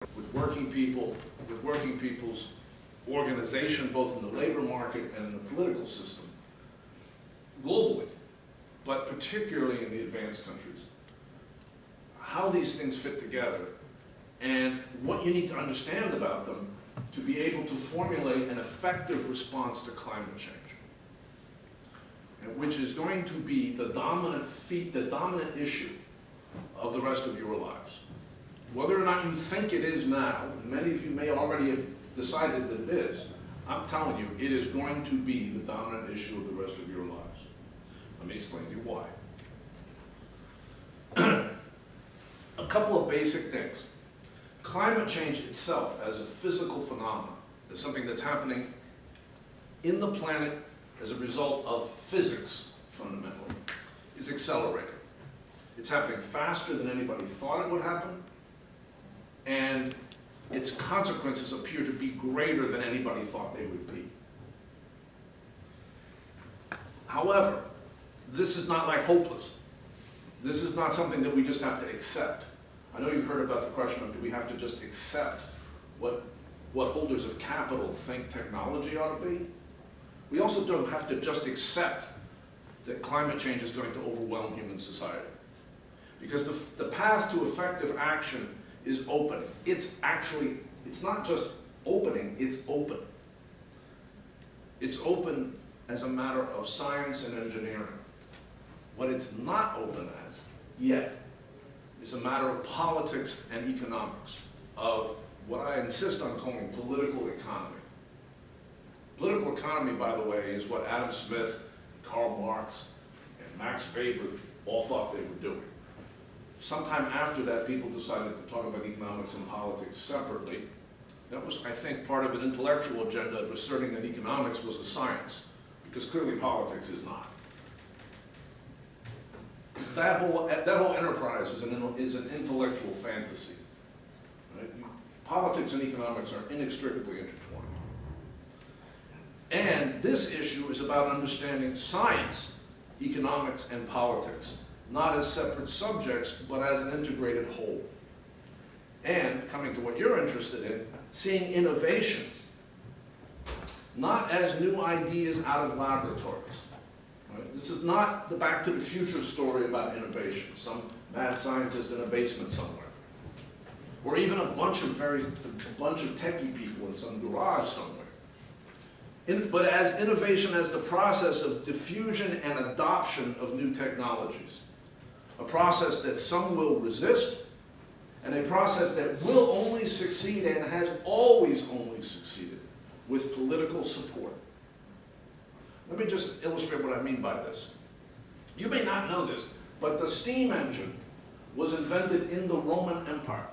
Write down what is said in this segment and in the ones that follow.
with working people's organization, both in the labor market and in the political system, globally, but particularly in the advanced countries, how these things fit together and what you need to understand about them to be able to formulate an effective response to climate change, which is going to be the dominant issue of the rest of your lives. Whether or not you think it is now, many of you may already have decided that it is, I'm telling you, it is going to be the dominant issue of the rest of your lives. Let me explain to you why. A couple of basic things. Climate change itself as a physical phenomenon is something that's happening in the planet as a result of physics, fundamentally, is accelerating. It's happening faster than anybody thought it would happen, and its consequences appear to be greater than anybody thought they would be. However, this is not like hopeless. This is not something that we just have to accept. I know you've heard about the question of, do we have to just accept what holders of capital think technology ought to be? We also don't have to just accept that climate change is going to overwhelm human society. Because the path to effective action is open. It's not just opening, it's open. It's open as a matter of science and engineering. What it's not open as, yet, is a matter of politics and economics, of what I insist on calling political economy. Political economy, by the way, is what Adam Smith, Karl Marx, and Max Weber all thought they were doing. Sometime after that, people decided to talk about economics and politics separately. That was, I think, part of an intellectual agenda of asserting that economics was a science, because clearly politics is not. That whole enterprise is an intellectual fantasy. Right? Politics and economics are inextricably intertwined. And this issue is about understanding science, economics, and politics, not as separate subjects, but as an integrated whole. And, coming to what you're interested in, seeing innovation not as new ideas out of laboratories. Right? This is not the Back to the Future story about innovation, some mad scientist in a basement somewhere. Or even a bunch of techie people in some garage somewhere. But as innovation as the process of diffusion and adoption of new technologies. A process that some will resist, and a process that will only succeed and has always only succeeded with political support. Let me just illustrate what I mean by this. You may not know this, but the steam engine was invented in the Roman Empire.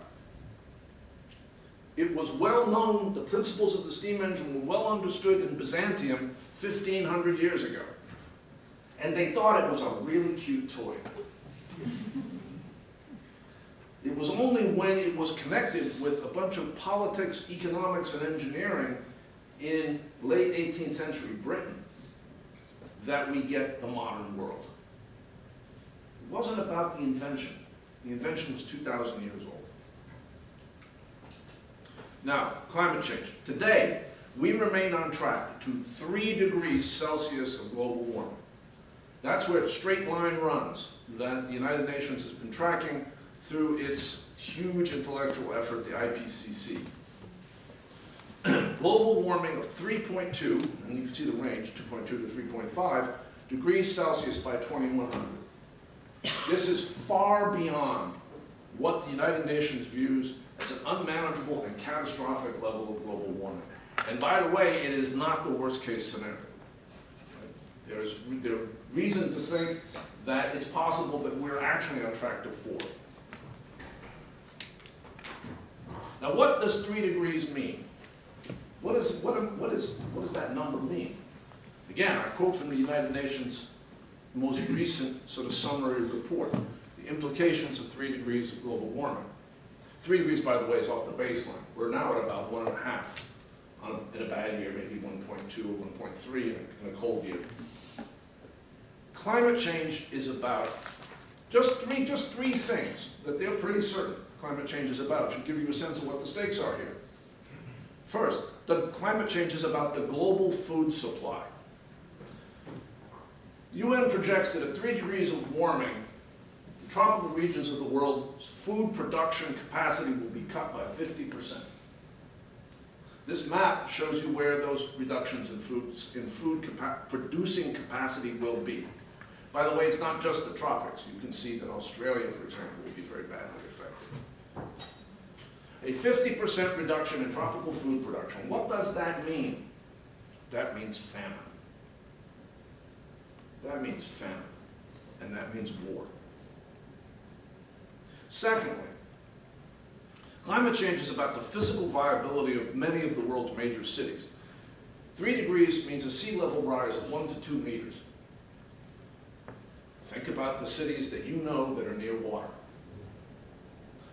It was well known, the principles of the steam engine were well understood in Byzantium 1,500 years ago. And they thought it was a really cute toy. It was only when it was connected with a bunch of politics, economics, and engineering in late 18th century Britain that we get the modern world. It wasn't about the invention. The invention was 2,000 years old. Now, climate change. Today, we remain on track to 3 degrees Celsius of global warming. That's where the straight line runs that the United Nations has been tracking through its huge intellectual effort, the IPCC. Global warming of 3.2, and you can see the range, 2.2 to 3.5 degrees Celsius by 2100. This is far beyond what the United Nations views as an unmanageable and catastrophic level of global warming. And by the way, it is not the worst case scenario. There's reason to think that it's possible that we're actually on track to 4. Now, what does 3 degrees mean? What does that number mean? Again, I quote from the United Nations' most recent sort of summary report, the implications of 3 degrees of global warming. 3 degrees, by the way, is off the baseline. We're now at about 1.5 in a bad year, maybe 1.2 or 1.3 in a cold year. Climate change is about just three things that they're pretty certain. climate change is about. It should give you a sense of what the stakes are here. First, the climate change is about the global food supply. The UN projects that at 3 degrees of warming, the tropical regions of the world's food production capacity will be cut by 50%. This map shows you where those reductions in food producing capacity will be. By the way, it's not just the tropics. You can see that Australia, for example, will be very badly affected. A 50% reduction in tropical food production. What does that mean? That means famine. That means famine, and that means war. Secondly, climate change is about the physical viability of many of the world's major cities. 3 degrees means a sea level rise of 1 to 2 meters. Think about the cities that you know that are near water.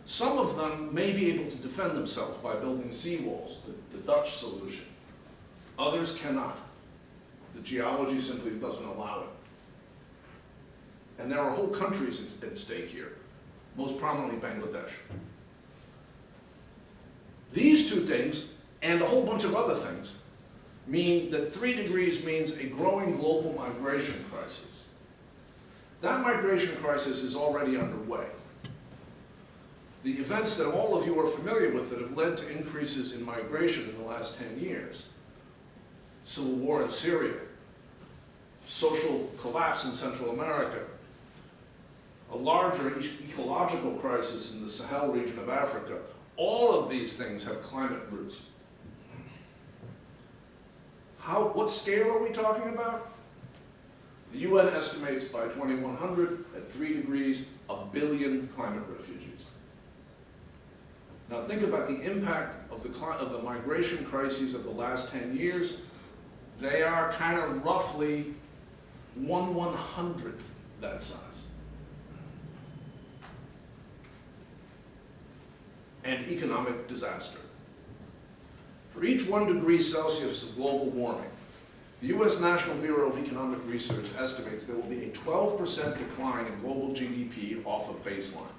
Some of them may be able to defend themselves by building seawalls, the Dutch solution. Others cannot. The geology simply doesn't allow it. And there are whole countries at stake here, most prominently Bangladesh. These two things, and a whole bunch of other things, mean that 3 degrees means a growing global migration crisis. That migration crisis is already underway. The events that all of you are familiar with that have led to increases in migration in the last 10 years, civil war in Syria, social collapse in Central America, a larger ecological crisis in the Sahel region of Africa, all of these things have climate roots. What scale are we talking about? The UN estimates by 2100, at 3 degrees, 1 billion climate refugees. Now think about the impact of the migration crises of the last 10 years. They are kind of roughly 1/100th that size. And economic disaster. For each 1 degree Celsius of global warming, the U.S. National Bureau of Economic Research estimates there will be a 12% decline in global GDP off of baseline.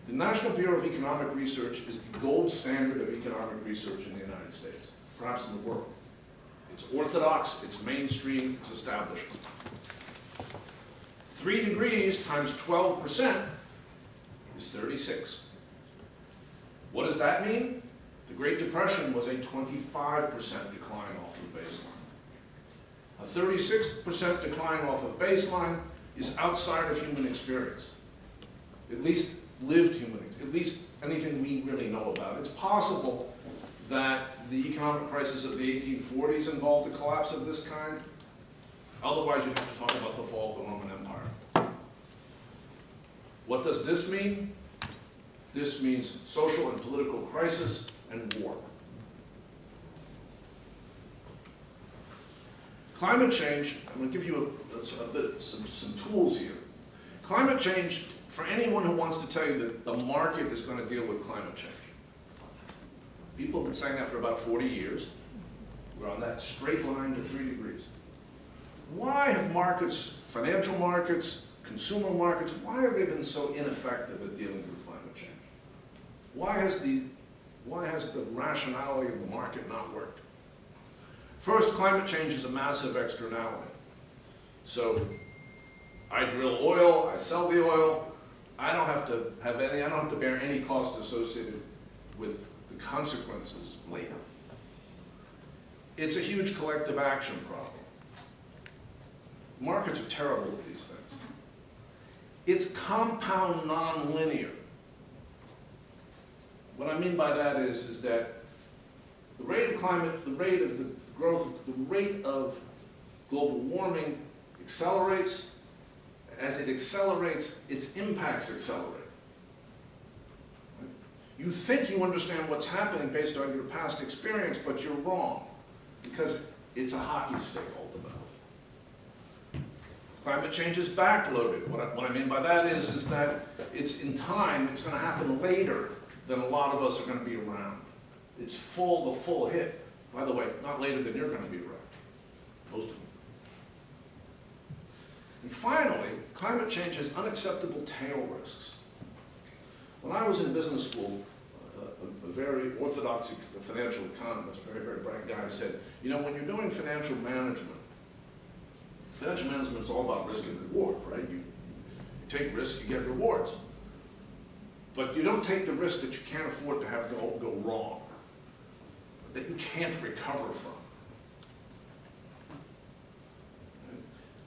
The National Bureau of Economic Research is the gold standard of economic research in the United States, perhaps in the world. It's orthodox, it's mainstream, it's establishment. 3 degrees times 12% is 36. What does that mean? The Great Depression was a 25% decline off of baseline. A 36% decline off of baseline is outside of human experience. At least lived human experience, at least anything we really know about. It's possible that the economic crisis of the 1840s involved a collapse of this kind. Otherwise, you have to talk about the fall of the Roman Empire. What does this mean? This means social and political crisis and war. Climate change, I'm going to give you some tools here. Climate change, for anyone who wants to tell you that the market is going to deal with climate change. People have been saying that for about 40 years. We're on that straight line to 3 degrees. Why have markets, financial markets, consumer markets, why have they been so ineffective at dealing with climate change? Why has the rationality of the market not worked? First, climate change is a massive externality. So I drill oil, I sell the oil, I don't have to bear any cost associated with the consequences later. It's a huge collective action problem. Markets are terrible at these things. It's compound nonlinear. What I mean by that is that the rate of climate, the rate of the growth, the rate of global warming accelerates. As it accelerates, its impacts accelerate. You think you understand what's happening based on your past experience, but you're wrong, because it's a hockey stick ultimately. Climate change is backloaded. What I mean by that is that it's in time, it's going to happen later than a lot of us are going to be around. It's the full hit. By the way, not later than you're going to be around, most of them. And finally, climate change has unacceptable tail risks. When I was in business school, a very orthodox financial economist, very, very bright guy, said, you know, when you're doing financial management is all about risk and reward, right? You take risks, you get rewards. But you don't take the risk that you can't afford to have go wrong, that you can't recover from.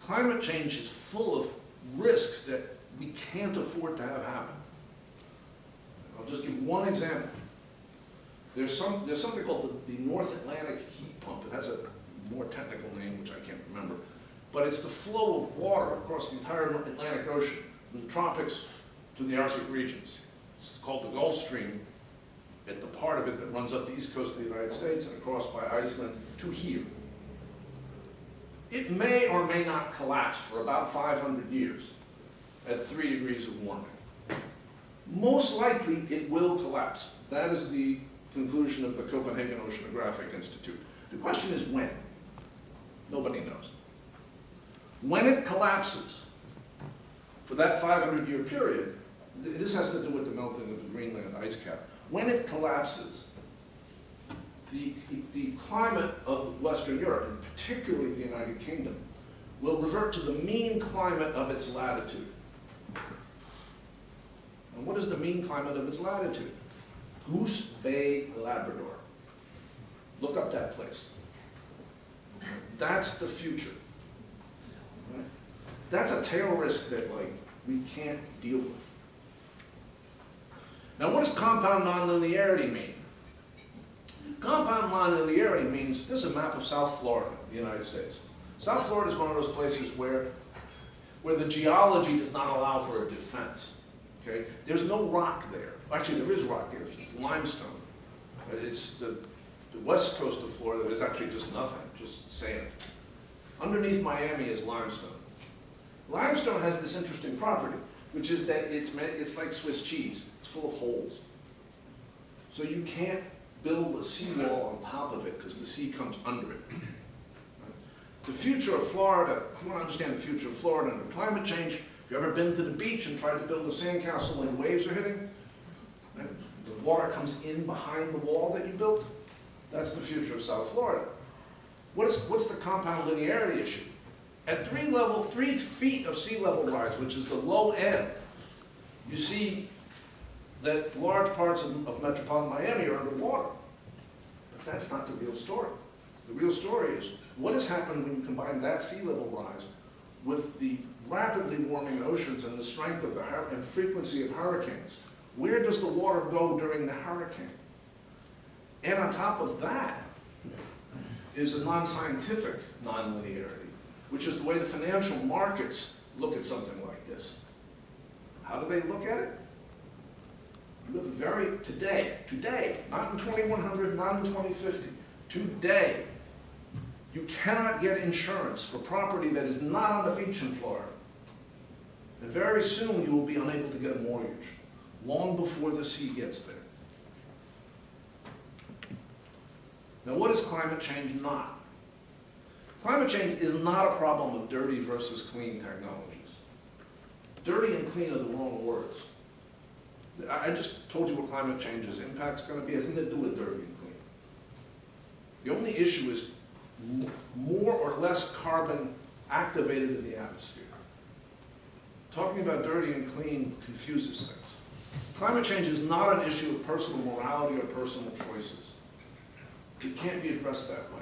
Climate change is full of risks that we can't afford to have happen. I'll just give one example. There's something called the North Atlantic heat pump. It has a more technical name, which I can't remember. But it's the flow of water across the entire Atlantic Ocean, from the tropics to the Arctic regions. It's called the Gulf Stream, at the part of it that runs up the east coast of the United States and across by Iceland to here. It may or may not collapse for about 500 years at 3 degrees of warming. Most likely it will collapse. That is the conclusion of the Copenhagen Oceanographic Institute. The question is when. Nobody knows. When it collapses, for that 500-year period, this has to do with the melting of the Greenland ice cap. When it collapses, the climate of Western Europe, and particularly the United Kingdom, will revert to the mean climate of its latitude. And what is the mean climate of its latitude? Goose Bay, Labrador. Look up that place. That's the future. Right? That's a tail risk that we can't deal with. Now, what does compound nonlinearity mean? Compound nonlinearity means, this is a map of South Florida, the United States. South Florida is one of those places where the geology does not allow for a defense. Okay? There's no rock there. Actually, there is rock there. It's limestone. It's the west coast of Florida is actually just nothing, just sand. Underneath Miami is limestone. Limestone has this interesting property, which is that it's like Swiss cheese. It's full of holes. So you can't build a seawall on top of it because the sea comes under it. The future of Florida, if you want to understand the future of Florida under climate change, if you've ever been to the beach and tried to build a sandcastle when waves are hitting, right, the water comes in behind the wall that you built, that's the future of South Florida. What's the compound linearity issue? At 3 feet of sea level rise, which is the low end, you see that large parts of metropolitan Miami are underwater. But that's not the real story. The real story is what has happened when you combine that sea level rise with the rapidly warming oceans and the strength of and frequency of hurricanes. Where does the water go during the hurricane? And on top of that is a non-scientific nonlinearity, which is the way the financial markets look at something like this. How do they look at it? You have today, not in 2100, not in 2050, today, you cannot get insurance for property that is not on the beach in Florida. And very soon you will be unable to get a mortgage, long before the sea gets there. Now, what is climate change not? Climate change is not a problem of dirty versus clean technologies. Dirty and clean are the wrong words. I just told you what climate change's impact's going to be. It has nothing to do with dirty and clean. The only issue is more or less carbon activated in the atmosphere. Talking about dirty and clean confuses things. Climate change is not an issue of personal morality or personal choices. It can't be addressed that way.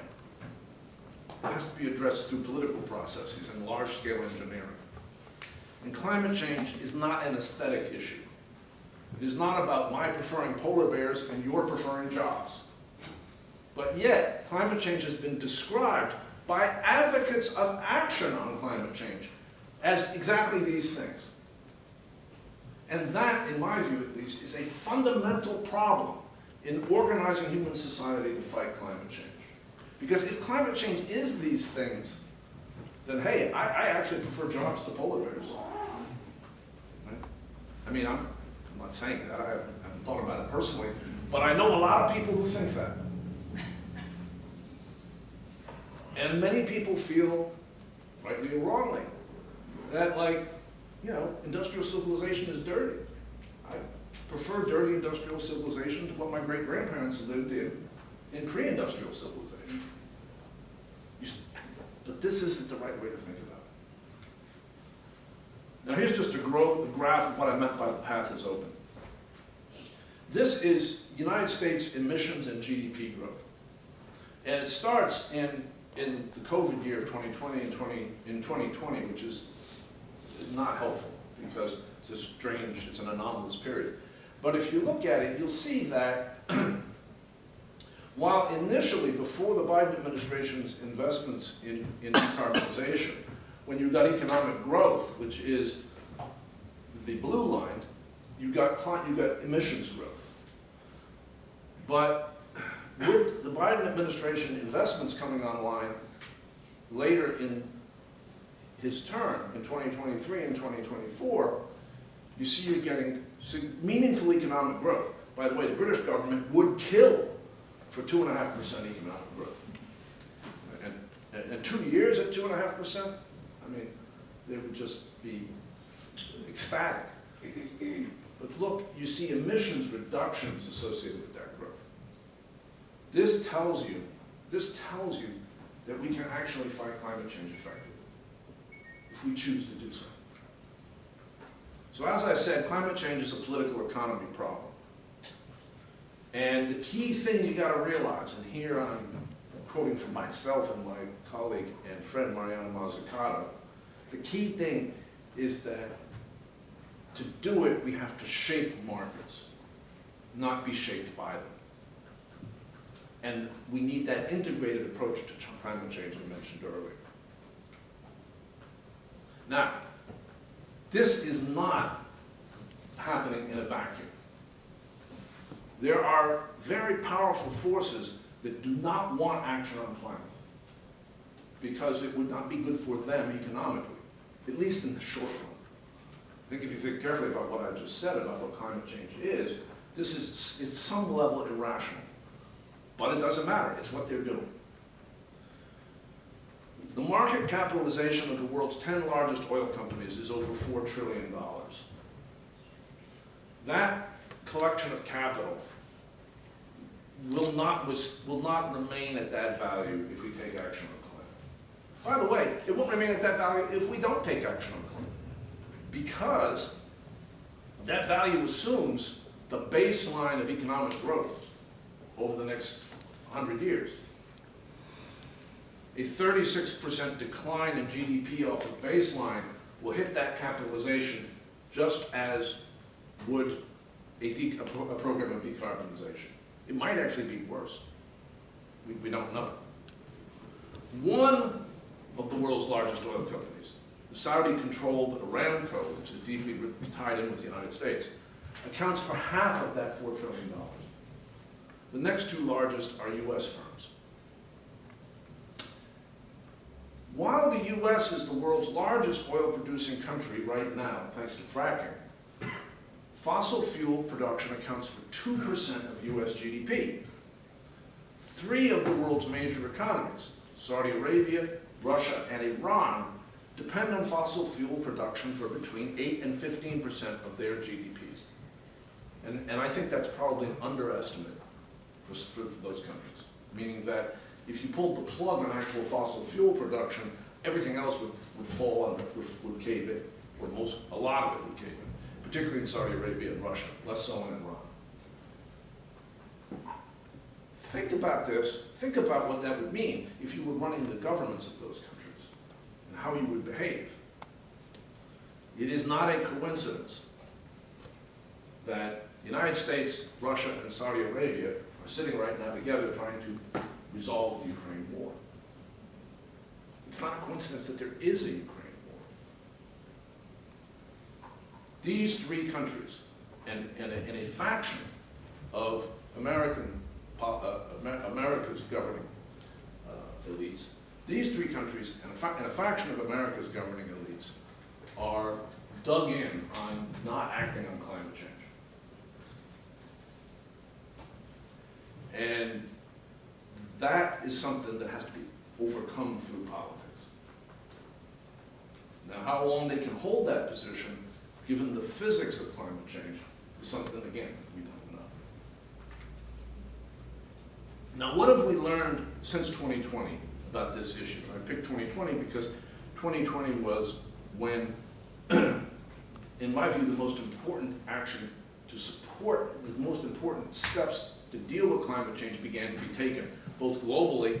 It has to be addressed through political processes and large-scale engineering. And climate change is not an aesthetic issue. It is not about my preferring polar bears and your preferring jobs. But yet, climate change has been described by advocates of action on climate change as exactly these things. And that, in my view at least, is a fundamental problem in organizing human society to fight climate change. Because if climate change is these things, then hey, I actually prefer jobs to polar bears. Right? I mean, I'm not saying that, I haven't thought about it personally, but I know a lot of people who think that. And many people feel, rightly or wrongly, that industrial civilization is dirty. I prefer dirty industrial civilization to what my great-grandparents lived in pre-industrial civilization. But this isn't the right way to think about it. Now here's just a graph of what I meant by the path is open. This is United States emissions and GDP growth. And it starts in the COVID year of 2020 in 2020, which is not helpful because it's an anomalous period. But if you look at it, you'll see that while initially, before the Biden administration's investments in decarbonization, when you got economic growth, which is the blue line, you got emissions growth. But with the Biden administration investments coming online later in his term, in 2023 and 2024, you see you're getting meaningful economic growth. By the way, the British government would kill for 2.5% economic growth. And 2 years at 2.5%, I mean, they would just be ecstatic. But look, you see emissions reductions associated with that growth. This tells you that we can actually fight climate change effectively if we choose to do so. So as I said, climate change is a political economy problem. And the key thing you got to realize, and here I'm quoting from myself and my colleague and friend Mariana Mazzucato, the key thing is that to do it, we have to shape markets, not be shaped by them. And we need that integrated approach to climate change I mentioned earlier. Now, this is not happening in a vacuum. There are very powerful forces that do not want action on climate because it would not be good for them economically, at least in the short run. I think if you think carefully about what I just said about what climate change is, this is at some level irrational. But it doesn't matter, it's what they're doing. The market capitalization of the world's 10 largest oil companies is over $4 trillion. That collection of capital will not remain at that value if we take action on climate. By the way, it won't remain at that value if we don't take action on climate, because that value assumes the baseline of economic growth over the next 100 years. A 36% decline in GDP off of baseline will hit that capitalization just as would a program of decarbonization. It might actually be worse. We don't know. One of the world's largest oil companies, the Saudi-controlled Aramco, which is deeply tied in with the United States, accounts for half of that $4 trillion. The next two largest are U.S. firms. While the U.S. is the world's largest oil-producing country right now, thanks to fracking, fossil fuel production accounts for 2% of U.S. GDP. 3 of the world's major economies, Saudi Arabia, Russia, and Iran, depend on fossil fuel production for between 8 and 15% of their GDPs. And I think that's probably an underestimate for those countries, meaning that if you pulled the plug on actual fossil fuel production, everything else would fall and would cave in, or a lot of it would cave in, particularly in Saudi Arabia and Russia, less so in Iran. Think about this, think about what that would mean if you were running the governments of those countries and how you would behave. It is not a coincidence that the United States, Russia, and Saudi Arabia are sitting right now together trying to resolve the Ukraine war. It's not a coincidence that there is a Ukraine war. These 3 countries and a faction of America's governing elites, these 3 countries and a faction of America's governing elites are dug in on not acting on climate change. And that is something that has to be overcome through politics. Now, how long they can hold that position, given the physics of climate change, is something, again, we don't know. Now, what have we learned since 2020 about this issue? I picked 2020 because 2020 was when, in my view, the most important action to support, the most important steps to deal with climate change began to be taken, both globally,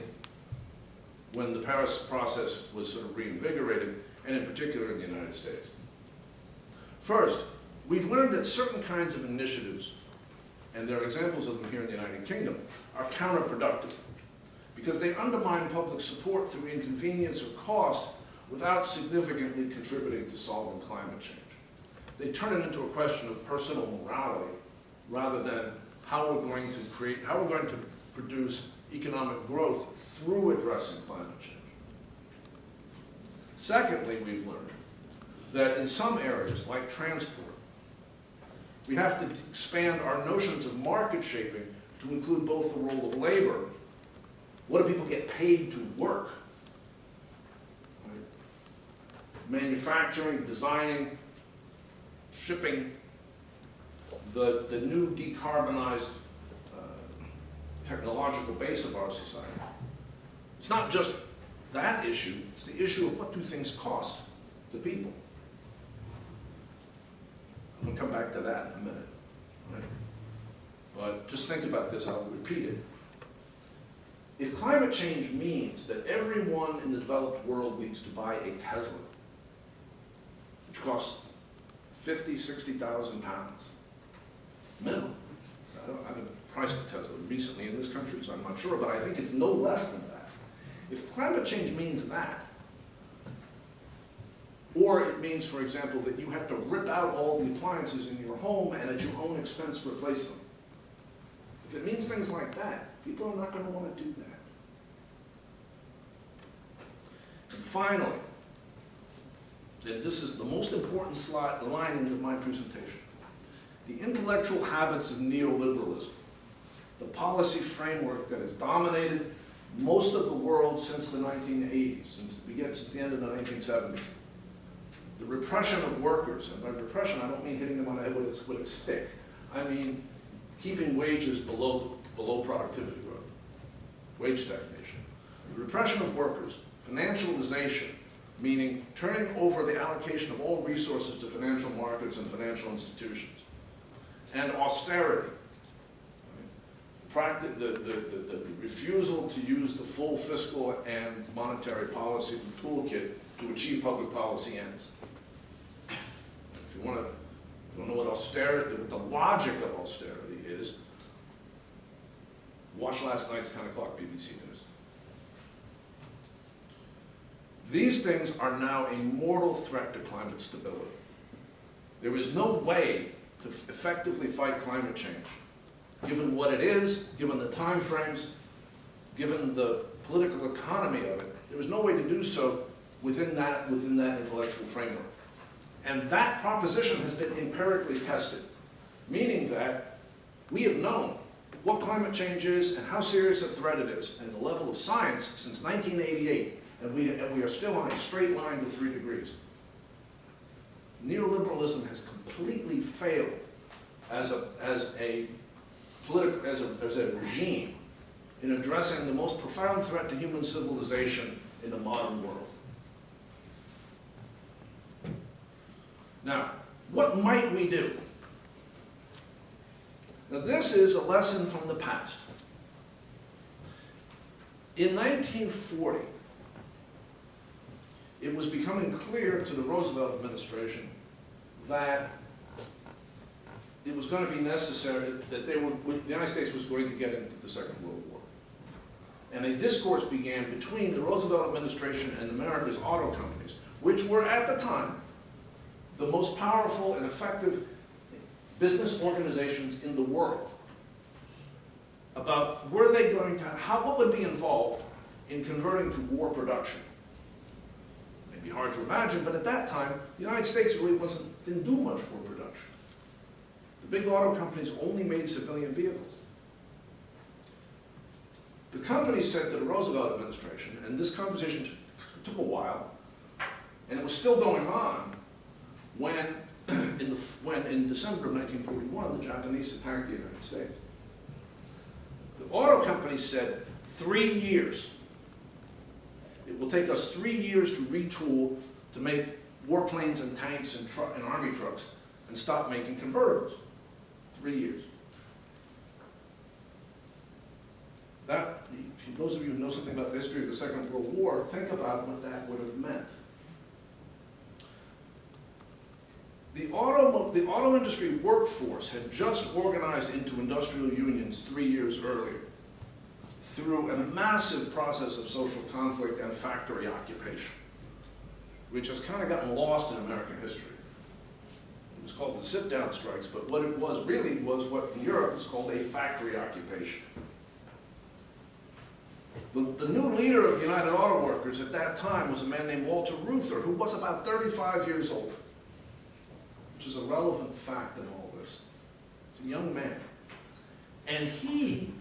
when the Paris process was sort of reinvigorated, and in particular in the United States. First, we've learned that certain kinds of initiatives, and there are examples of them here in the United Kingdom, are counterproductive because they undermine public support through inconvenience or cost without significantly contributing to solving climate change. They turn it into a question of personal morality rather than how we're going to produce economic growth through addressing climate change. Secondly, we've learned that in some areas, like transport, we have to expand our notions of market shaping to include both the role of labor. What do people get paid to work? Right? Manufacturing, designing, shipping, the new decarbonized technological base of our society. It's not just that issue, it's the issue of what do things cost to people. I'm going to come back to that in a minute. Right? But just think about this, I'll repeat it. If climate change means that everyone in the developed world needs to buy a Tesla, which costs 50,000, 60,000 pounds, minimum. I haven't priced a Tesla recently in this country, so I'm not sure, but I think it's no less than that. If climate change means that, or it means, for example, that you have to rip out all the appliances in your home and at your own expense replace them. If it means things like that, people are not going to want to do that. And finally, and this is the most important line in my presentation, the intellectual habits of neoliberalism, the policy framework that has dominated most of the world since the 1980s, since the end of the 1970s. The repression of workers, and by repression I don't mean hitting them on the head with a stick. I mean keeping wages below productivity growth, wage stagnation. The repression of workers, financialization, meaning turning over the allocation of all resources to financial markets and financial institutions, and austerity, the refusal to use the full fiscal and monetary policy toolkit to achieve public policy ends. If you don't know what austerity, what the logic of austerity is, watch last night's 10 o'clock BBC News. These things are now a mortal threat to climate stability. There is no way to effectively fight climate change, given what it is, given the time frames, given the political economy of it. There is no way to do so within that intellectual framework. And that proposition has been empirically tested, meaning that we have known what climate change is and how serious a threat it is, and the level of science since 1988, and we are still on a straight line to 3 degrees. Neoliberalism has completely failed as a regime in addressing the most profound threat to human civilization in the modern world. Now, what might we do? Now, this is a lesson from the past. In 1940, it was becoming clear to the Roosevelt administration that it was going to be necessary, that the United States was going to get into the Second World War. And a discourse began between the Roosevelt administration and America's auto companies, which were at the time the most powerful and effective business organizations in the world, about what would be involved in converting to war production. Maybe hard to imagine, but at that time, the United States really didn't do much war production. The big auto companies only made civilian vehicles. The company said to the Roosevelt administration, and this conversation took a while, and it was still going on when, in when in December of 1941, the Japanese attacked the United States. The auto company said 3 years. It will take us 3 years to retool to make warplanes and tanks and army trucks and stop making convertibles. 3 years. That, those of you who know something about the history of the Second World War, think about what that would have meant. The auto industry workforce had just organized into industrial unions 3 years earlier through a massive process of social conflict and factory occupation, which has kind of gotten lost in American history. It was called the sit-down strikes, but what it was really was what in Europe is called a factory occupation. The new leader of United Auto Workers at that time was a man named Walter Reuther, who was about 35 years old, which is a relevant fact in all this. He's a young man. And he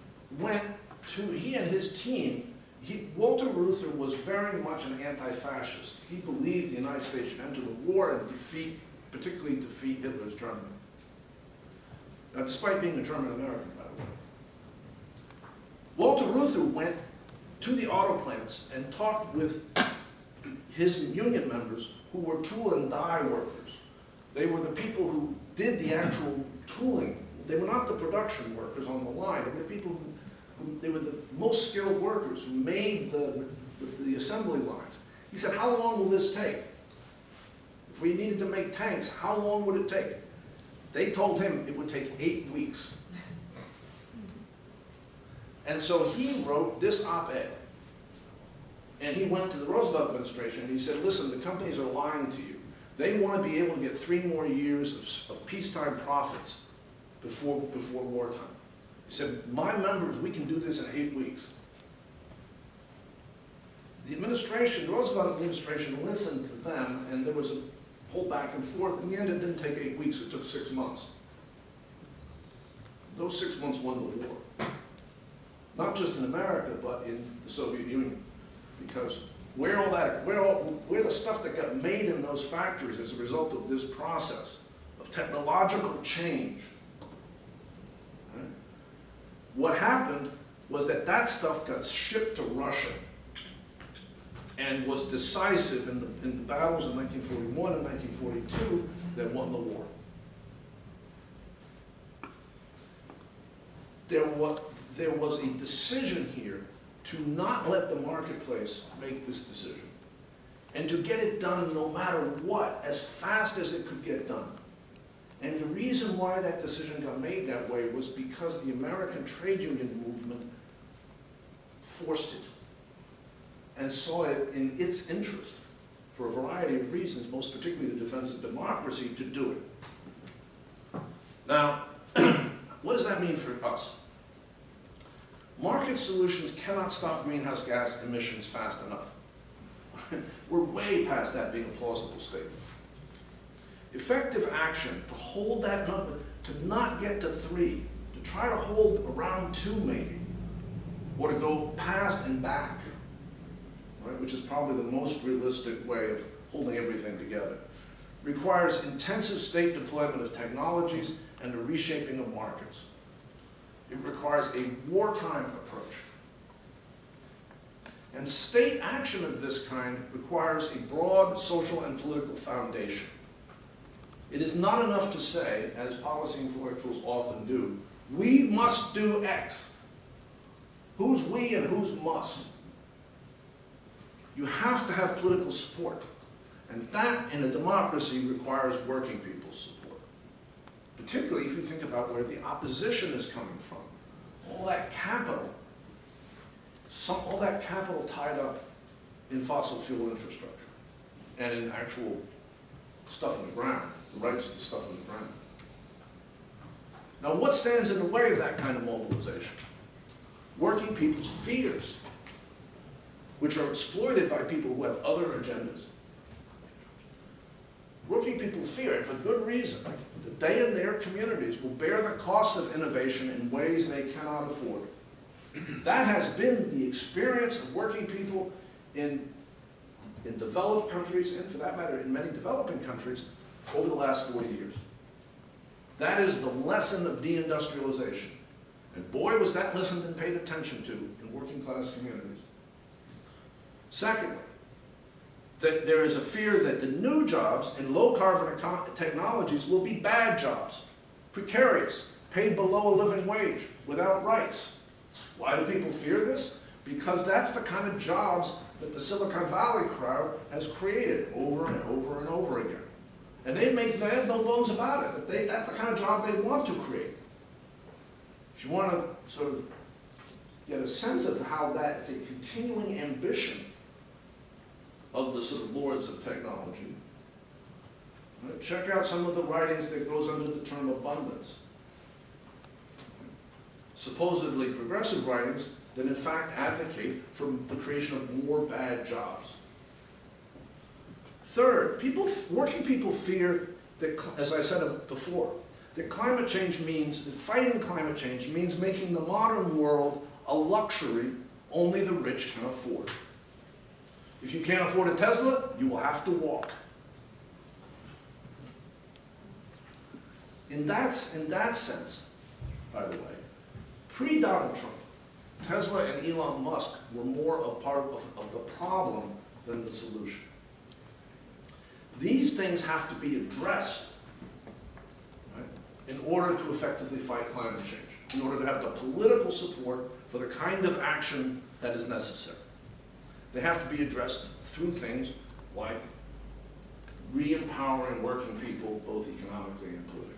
and his team, Walter Reuther was very much an anti-fascist. He believed the United States should enter the war and particularly defeat Hitler's Germany. Now, despite being a German-American, by the way. Walter Reuther went to the auto plants and talked with his union members who were tool and die workers. They were the people who did the actual tooling. They were not the production workers on the line. They were the people they were the most skilled workers who made the assembly lines. He said, how long will this take? If we needed to make tanks, how long would it take? They told him it would take 8 weeks. And so he wrote this op-ed. And he went to the Roosevelt administration and he said, listen, the companies are lying to you. They want to be able to get 3 more years of peacetime profits before wartime. He said, my members, we can do this in 8 weeks. The Roosevelt administration listened to them, and there was a whole back and forth. In the end, it didn't take 8 weeks, it took 6 months. Those 6 months won the war. Not just in America, but in the Soviet Union. Because where the stuff that got made in those factories as a result of this process of technological change, right? What happened was that stuff got shipped to Russia and was decisive in the battles in 1941 and 1942 that won the war. There was a decision here to not let the marketplace make this decision, and to get it done no matter what, as fast as it could get done. And the reason why that decision got made that way was because the American trade union movement forced it and saw it in its interest, for a variety of reasons, most particularly the defense of democracy, to do it. Now, what does that mean for us? Market solutions cannot stop greenhouse gas emissions fast enough. We're way past that being a plausible statement. Effective action to hold that number, to not get to 3, to try to hold around 2 maybe, or to go past and back, right, which is probably the most realistic way of holding everything together, requires intensive state deployment of technologies and the reshaping of markets. It requires a wartime approach. And state action of this kind requires a broad social and political foundation. It is not enough to say, as policy intellectuals often do, we must do X. Who's we and who's must? You have to have political support. And that, in a democracy, requires working people's support. Particularly if you think about where the opposition is coming from. All that capital tied up in fossil fuel infrastructure and in actual stuff in the ground, the rights to stuff in the ground. Now, what stands in the way of that kind of mobilization? Working people's fears, which are exploited by people who have other agendas. Working people fear, and for good reason, that they and their communities will bear the costs of innovation in ways they cannot afford. That has been the experience of working people in developed countries, and for that matter, in many developing countries, over the last 40 years. That is the lesson of deindustrialization. And boy, was that lesson been paid attention to in working class communities. Secondly, that there is a fear that the new jobs in low carbon technologies will be bad jobs, precarious, paid below a living wage, without rights. Why do people fear this? Because that's the kind of jobs that the Silicon Valley crowd has created over and over and over again. And they have no bones about it. That's the kind of job they want to create. If you want to sort of get a sense of how that is a continuing ambition of the sort of lords of technology, right, check out some of the writings that goes under the term abundance. Supposedly progressive writings that in fact advocate for the creation of more bad jobs. Third, working people fear that, as I said before, that climate change means, that fighting climate change means making the modern world a luxury only the rich can afford. If you can't afford a Tesla, you will have to walk. In that sense, by the way, pre-Donald Trump, Tesla and Elon Musk were more of part of the problem than the solution. These things have to be addressed, right, in order to effectively fight climate change, in order to have the political support for the kind of action that is necessary. They have to be addressed through things like re-empowering working people, both economically and politically.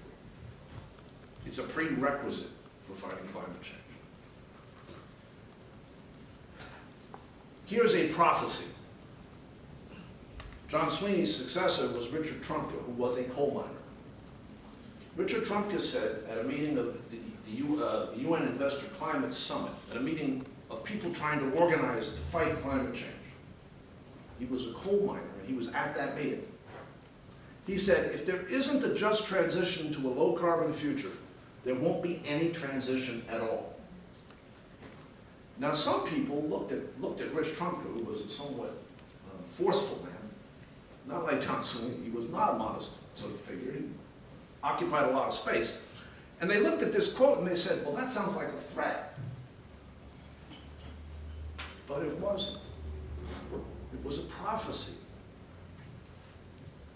It's a prerequisite for fighting climate change. Here's a prophecy. John Sweeney's successor was Richard Trumka, who was a coal miner. Richard Trumka said at a meeting of the UN Investor Climate Summit, at a meeting of people trying to organize to fight climate change. He was a coal miner, and he was at that meeting. He said, if there isn't a just transition to a low-carbon future, there won't be any transition at all. Now, some people looked at Rich Trumka, who was a somewhat forceful man, not like John Sweeney. He was not a modest sort of figure. He occupied a lot of space. And they looked at this quote and they said, well, that sounds like a threat. But it wasn't. It was a prophecy.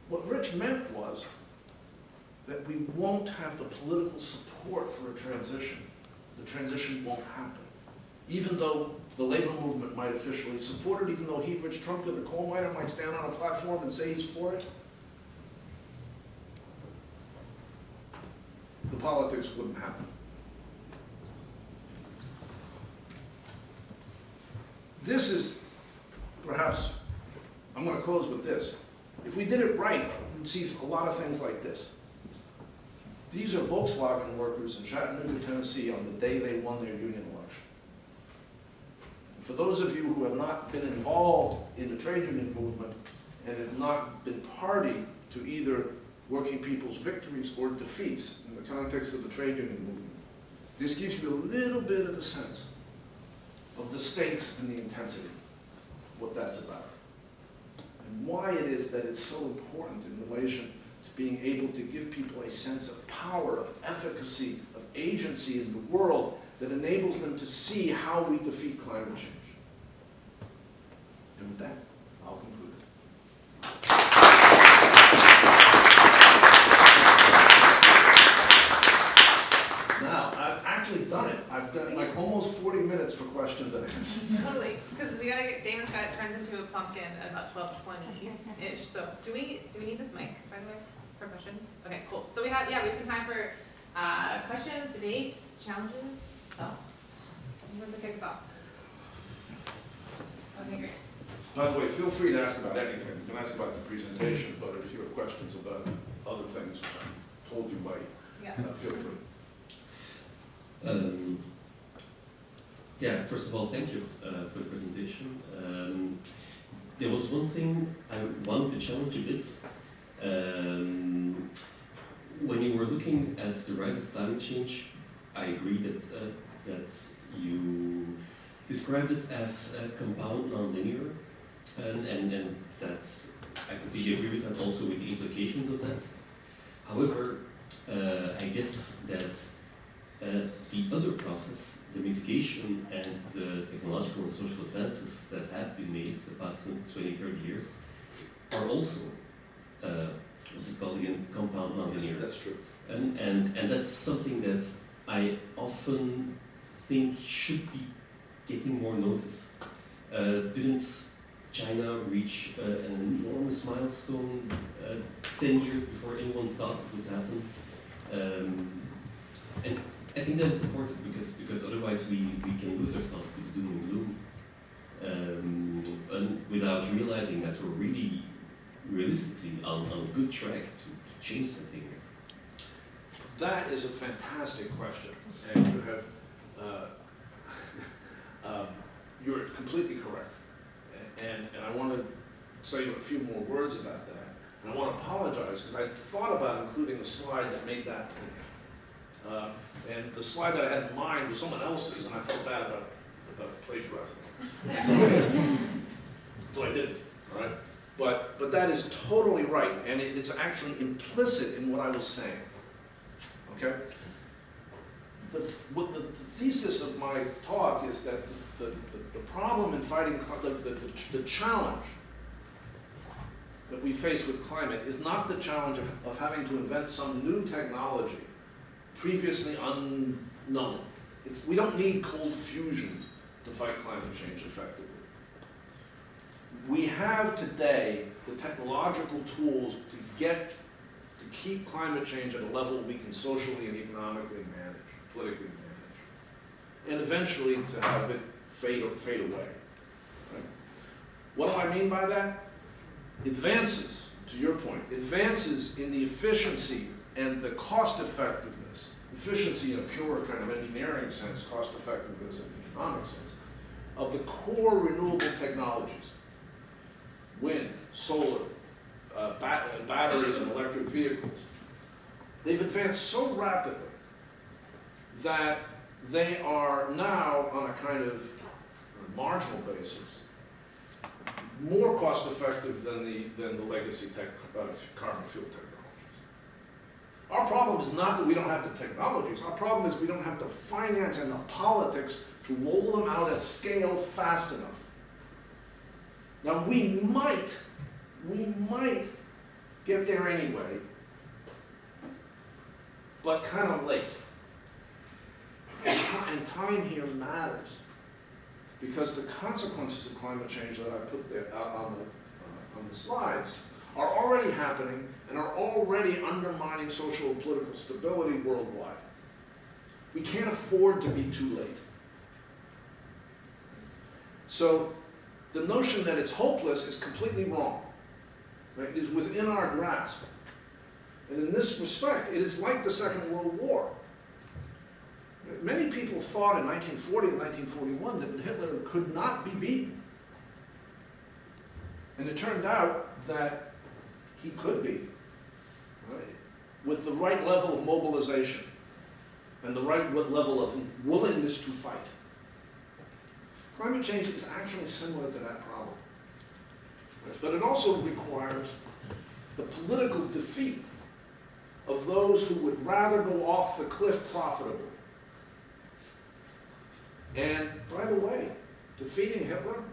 What Rich meant was that we won't have the political support for a transition. The transition won't happen. Even though the labor movement might officially support it, even though he, Rich Trumka, the coal miner, might stand on a platform and say he's for it, the politics wouldn't happen. This is, perhaps, I'm going to close with this. If we did it right, we'd see a lot of things like this. These are Volkswagen workers in Chattanooga, Tennessee on the day they won their union election. For those of you who have not been involved in the trade union movement and have not been party to either working people's victories or defeats in the context of the trade union movement, this gives you a little bit of a sense of the stakes and the intensity, what that's about, and why it is that it's so important in relation to being able to give people a sense of power, of efficacy, of agency in the world that enables them to see how we defeat climate change. And with that, I'll conclude. Now, I've actually done it. I've done like almost 40 minutes for questions and answers. Totally, because we gotta get, Damon's got it turns into a pumpkin at about 12 to 20-ish. So do we need this mic, by the way, for questions? Okay, cool. So we have some time for questions, debates, challenges, thoughts. Who wants to kick us off? Okay, great. By the way, feel free to ask about anything. You can ask about the presentation, but if you have questions about other things, which I told you by, feel free. First of all, thank you for the presentation. There was one thing I wanted to challenge a bit. When you were looking at the rise of climate change, I agree that you described it as compound nonlinear, and that's, I completely agree with that, also with the implications of that. However, I guess that the other process, the mitigation and the technological and social advances that have been made the past 20, 30 years are also, what's it called again, compound nonlinear. That's true. And that's something that I often think should be getting more notice. Didn't China reach an enormous milestone 10 years before anyone thought it would happen? And I think that is important because otherwise we can lose ourselves to the doom and gloom, and without realizing that we're really realistically on a good track to change something. That is a fantastic question, and you have, you're completely correct. And I want to say a few more words about that. And I want to apologize because I thought about including a slide that made that point. And the slide that I had in mind was someone else's, and I felt bad about plagiarizing. So I didn't, all right? But that is totally right, and it is actually implicit in what I was saying. Okay? The thesis of my talk is that the problem in fighting, the challenge that we face with climate is not the challenge of having to invent some new technology previously unknown. We don't need cold fusion to fight climate change effectively. We have today the technological tools to keep climate change at a level we can socially and economically manage, politically manage, and eventually to have it fade away. Right? What do I mean by that? Advances, to your point, advances in the efficiency and the cost effectiveness, efficiency in a pure kind of engineering sense, cost effectiveness in an economic sense, of the core renewable technologies, wind, solar, batteries and electric vehicles. They've advanced so rapidly that they are now, on a kind of marginal basis, more cost effective than the legacy carbon fuel technologies. Our problem is not that we don't have the technologies, our problem is we don't have the finance and the politics to roll them out at scale fast enough. Now we might get there anyway, but kind of late. And time here matters, because the consequences of climate change that I put there on the slides are already happening and are already undermining social and political stability worldwide. We can't afford to be too late. So the notion that it's hopeless is completely wrong. Right? It is within our grasp. And in this respect, it is like the Second World War. Many people thought in 1940 and 1941 that Hitler could not be beaten. And it turned out that he could be, right? With the right level of mobilization and the right level of willingness to fight. Climate change is actually similar to that problem. But it also requires the political defeat of those who would rather go off the cliff profitably. And by the way, defeating Hitler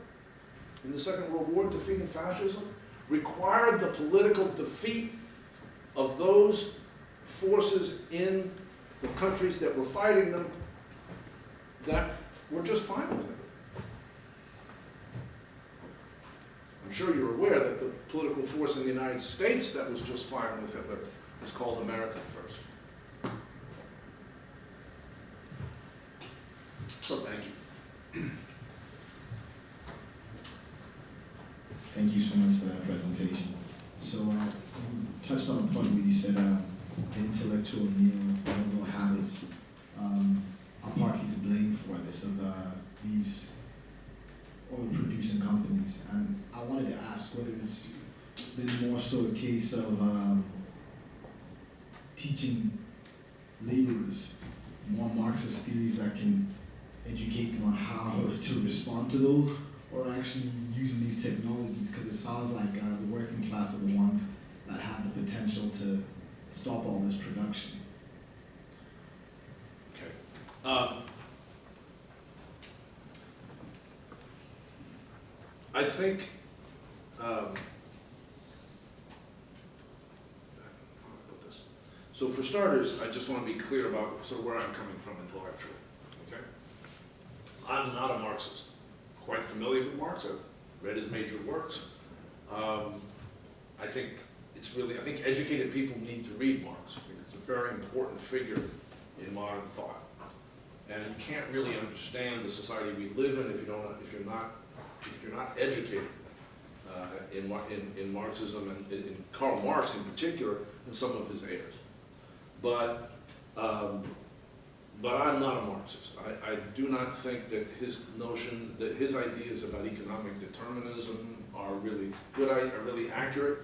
in the Second World War, defeating fascism, required the political defeat of those forces in the countries that were fighting them that were just fine with it. I'm sure you're aware that the political force in the United States that was just fine with Hitler was called America First. So thank you. Thank you so much for that presentation. So you touched on a point where you said the intellectual neoliberal habits are partly to blame for this of these oil-producing companies. And I wanted to ask whether there's more so a case of teaching laborers more Marxist theories that can educate them on how to respond to those, or actually using these technologies, because it sounds like the working class are the ones that have the potential to stop all this production. I think, how do I put this? So for starters, I just want to be clear about sort of where I'm coming from intellectually, okay? I'm not a Marxist. Quite familiar with Marx. I've read his major works. I think I think educated people need to read Marx. I think it's a very important figure in modern thought. And you can't really understand the society we live in if you're not educated in Marxism and in Karl Marx in particular and some of his heirs. But I'm not a Marxist. I do not think that his ideas about economic determinism are really good, are really accurate.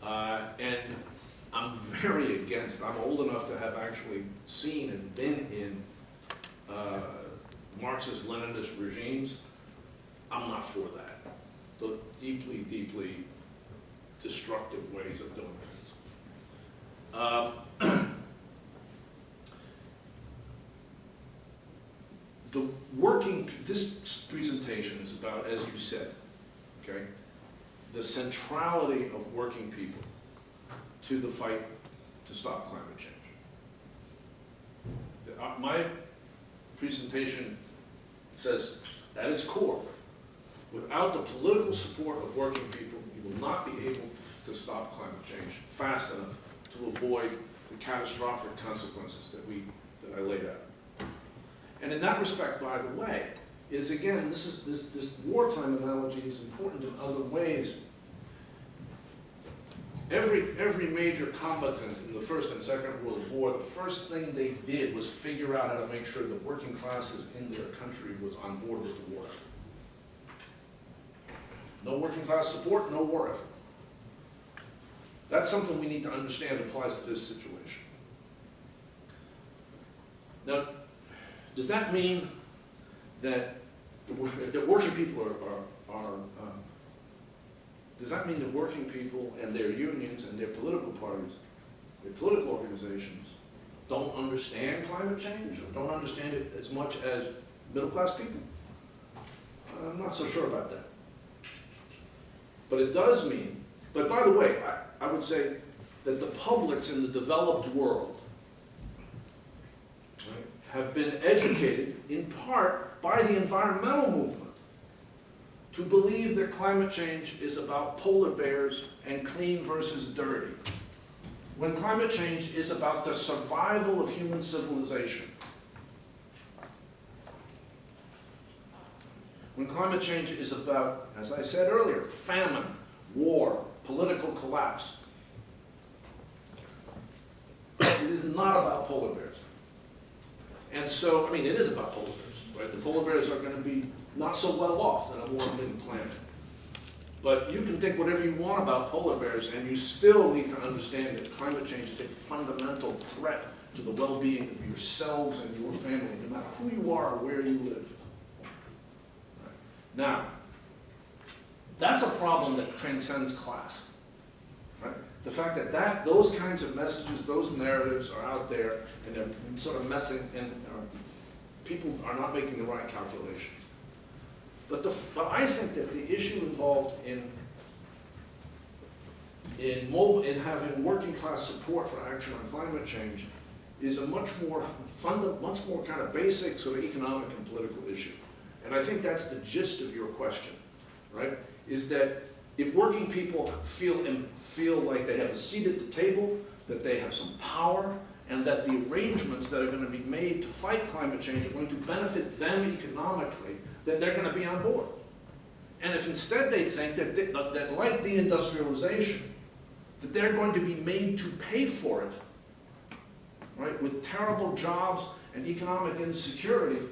And I'm very against, I'm old enough to have actually seen and been in Marxist-Leninist regimes. I'm not for that. The deeply, deeply destructive ways of doing things. This presentation is about, as you said, okay, the centrality of working people to the fight to stop climate change. My presentation says, at its core, without the political support of working people, you will not be able to stop climate change fast enough to avoid the catastrophic consequences that I laid out. And in that respect, by the way, is again, this wartime analogy is important in other ways. Every major combatant in the First and Second World War, the first thing they did was figure out how to make sure the working classes in their country was on board with the war effort. No working class support, no war effort. That's something we need to understand applies to this situation. Now, does that mean that working people does that mean that working people and their unions and their political parties, their political organizations, don't understand climate change or don't understand it as much as middle-class people? I'm not so sure about that. But it does mean, but by the way, I would say that the publics in the developed world, right, have been educated in part by the environmental movement to believe that climate change is about polar bears and clean versus dirty, when climate change is about the survival of human civilization. When climate change is about, as I said earlier, famine, war, political collapse. It is not about polar bears. And so, I mean, it is about polar bears, right? The polar bears are going to be not so well off in a warming planet. But you can think whatever you want about polar bears, and you still need to understand that climate change is a fundamental threat to the well-being of yourselves and your family, no matter who you are or where you live. Right. Now, that's a problem that transcends class. Right? The fact that those kinds of messages, those narratives are out there, and they're sort of messing, and people are not making the right calculations. But I think that the issue involved in having working class support for action on climate change is a much more kind of basic sort of economic and political issue. And I think that's the gist of your question, right? Is that if working people feel like they have a seat at the table, that they have some power, and that the arrangements that are going to be made to fight climate change are going to benefit them economically, then they're going to be on board. And if instead they think that like deindustrialization, that they're going to be made to pay for it, right, with terrible jobs and economic insecurity,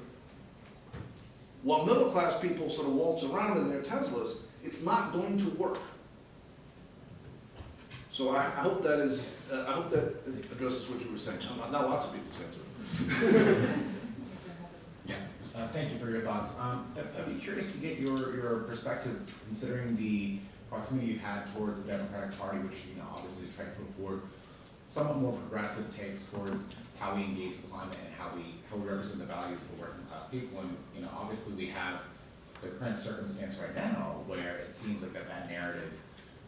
while middle-class people sort of waltz around in their Teslas, it's not going to work. So I hope that addresses what you were saying. Not lots of people saying it. Yeah, thank you for your thoughts. I'd be curious to get your perspective, considering the proximity you've had towards the Democratic Party, which obviously is trying to put forward somewhat more progressive takes towards how we engage with climate and how we represent the values of the working class people. And, you know, obviously we have the current circumstance right now where it seems like that narrative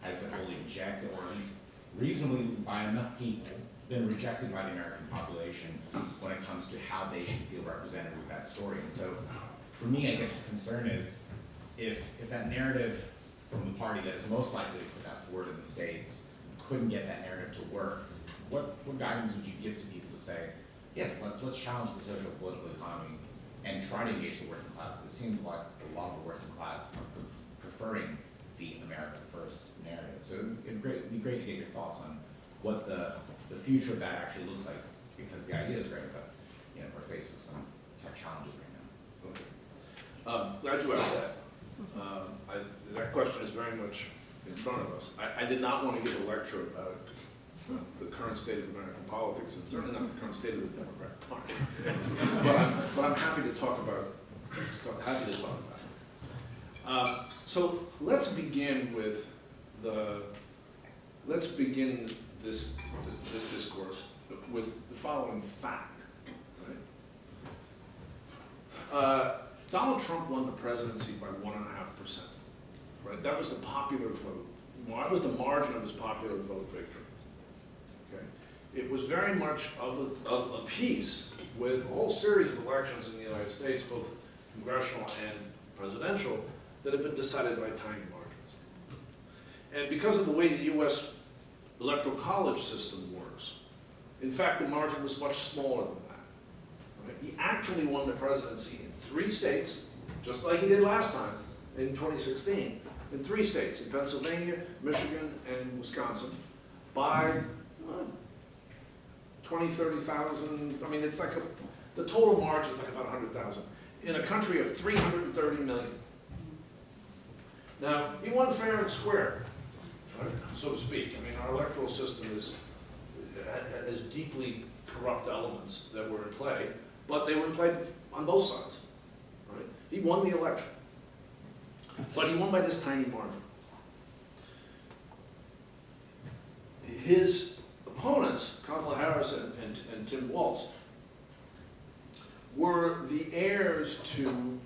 has been wholly rejected, or at least reasonably by enough people, been rejected by the American population when it comes to how they should feel represented with that story. And so, for me, I guess the concern is if that narrative from the party that is most likely to put that forward in the States couldn't get that narrative to work, what guidance would you give to people to say, yes, let's challenge the social political economy and try to engage the working class? But it seems like a lot of the working class are preferring the America First narrative. So it'd be great to get your thoughts on what the future of that actually looks like, because the idea is great, but you know, we're faced with some tough challenges right now. Okay. Glad you asked that. That question is very much in front of us. I did not want to give a lecture about the current state of American politics, and certainly not the current state of the Democratic Party. but I'm happy to talk about it. So let's begin this discourse with the following fact. Right? Donald Trump won the presidency by 1.5%. Right? That was the popular vote. Well, that was the margin of his popular vote victory. Okay? It was very much of a piece with a whole series of elections in the United States, both congressional and presidential, that have been decided by tiny margins. And because of the way the U.S. electoral college system works, in fact, the margin was much smaller than that. Right? He actually won the presidency in 3 states, just like he did last time in 2016, in 3 states, in Pennsylvania, Michigan, and Wisconsin, by 20, 30,000. I mean, it's like the total margin is like about 100,000 in a country of 330 million. Now, he won fair and square, right, so to speak. I mean, our electoral system has deeply corrupt elements that were in play, but they were in play on both sides. Right? He won the election, but he won by this tiny margin. His opponents, Kamala Harris and Tim Walz, were the heirs to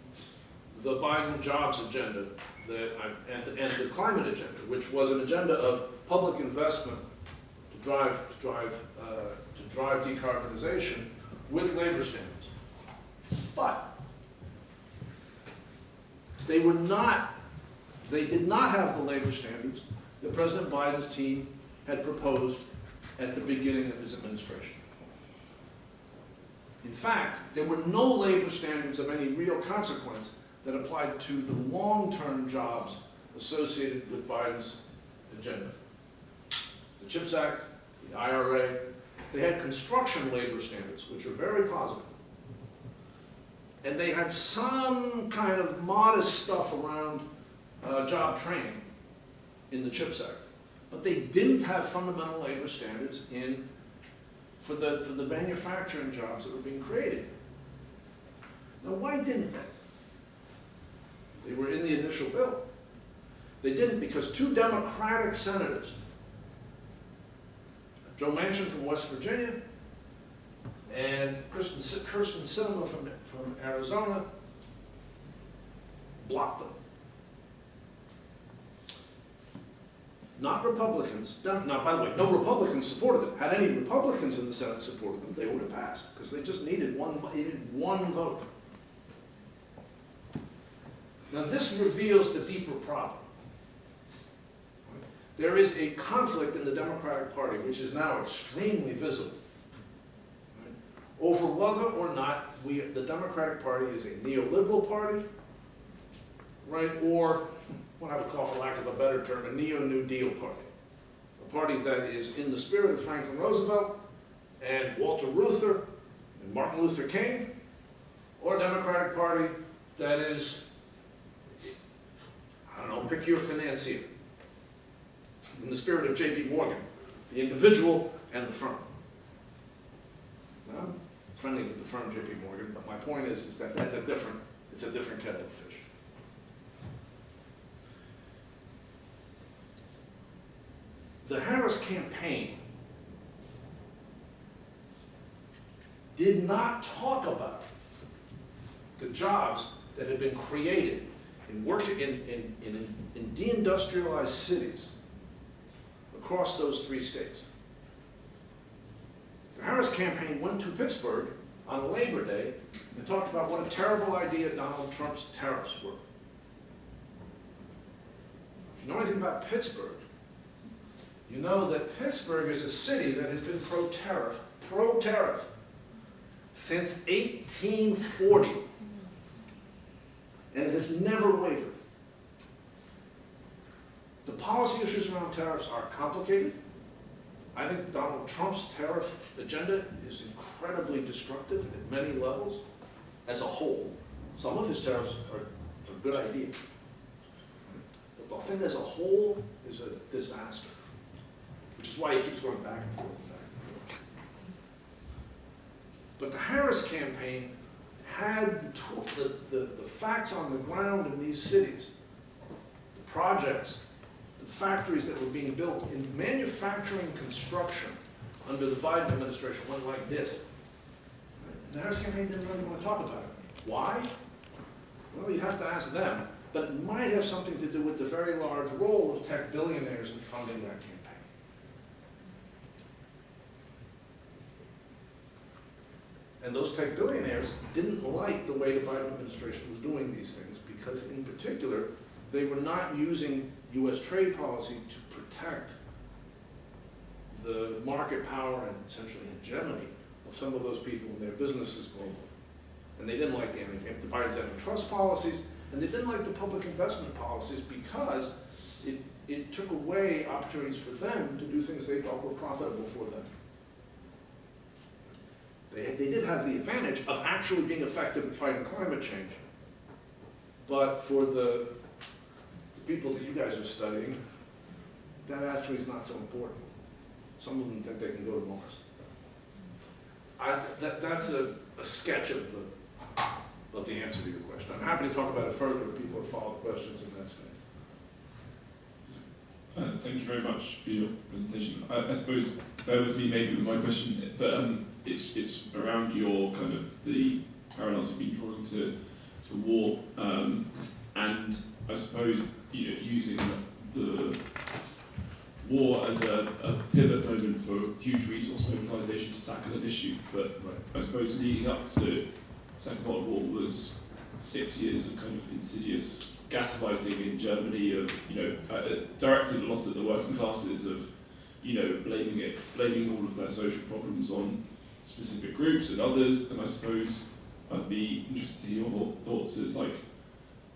the Biden jobs agenda and the climate agenda, which was an agenda of public investment to drive decarbonization with labor standards. But they did not have the labor standards that President Biden's team had proposed at the beginning of his administration. In fact, there were no labor standards of any real consequence that applied to the long-term jobs associated with Biden's agenda. The CHIPS Act, the IRA, they had construction labor standards, which are very positive. And they had some kind of modest stuff around job training in the CHIPS Act. But they didn't have fundamental labor standards for the manufacturing jobs that were being created. Now, why didn't they? They were in the initial bill. They didn't because 2 Democratic senators, Joe Manchin from West Virginia and Kirsten Sinema from Arizona, blocked them. Not Republicans. Now, by the way, no Republicans supported them. Had any Republicans in the Senate supported them, they would have passed, because they just needed one vote. Now, this reveals the deeper problem. There is a conflict in the Democratic Party, which is now extremely visible, over whether or not the Democratic Party is a neoliberal party, right, or what I would call, for lack of a better term, a neo-New Deal party. A party that is in the spirit of Franklin Roosevelt and Walter Reuther and Martin Luther King, or a Democratic Party that is, I don't know, pick your financier, in the spirit of J.P. Morgan, the individual and the firm. Now, I'm friendly with the firm J.P. Morgan, but my point is that it's a different kettle of fish. The Harris campaign did not talk about the jobs that had been created in deindustrialized cities across those 3 states. The Harris campaign went to Pittsburgh on Labor Day and talked about what a terrible idea Donald Trump's tariffs were. If you know anything about Pittsburgh, you know that Pittsburgh is a city that has been pro-tariff, since 1840, and it has never wavered. The policy issues around tariffs are complicated. I think Donald Trump's tariff agenda is incredibly destructive at many levels as a whole. Some of his tariffs are a good idea. But the thing as a whole is a disaster, which is why he keeps going back and forth and back and forth. But the Harris campaign had the facts on the ground in these cities, the projects, the factories that were being built in manufacturing construction under the Biden administration went like this. The Harris campaign didn't really want to talk about it. Why? Well, you have to ask them, but it might have something to do with the very large role of tech billionaires in funding that campaign. And those tech billionaires didn't like the way the Biden administration was doing these things because, in particular, they were not using U.S. trade policy to protect the market power and essentially hegemony of some of those people and their businesses globally. And they didn't like the Biden's antitrust policies, and they didn't like the public investment policies because it took away opportunities for them to do things they thought were profitable for them. They did have the advantage of actually being effective at fighting climate change. But for the people that you guys are studying, that actually is not so important. Some of them think they can go to Mars. That's a sketch of the answer to your question. I'm happy to talk about it further if people have follow-up questions in that space. Thank you very much for your presentation. I suppose bear with me maybe with my question, but it's around your kind of the parallels you've been drawing to the war, and I suppose using the war as a pivot moment for huge resource mobilization to tackle an issue. But I suppose leading up to the Second World War was 6 years of kind of insidious gaslighting in Germany of, directed a lot at the working classes of, blaming all of their social problems on specific groups and others. And I suppose I'd be interested to hear your thoughts as like,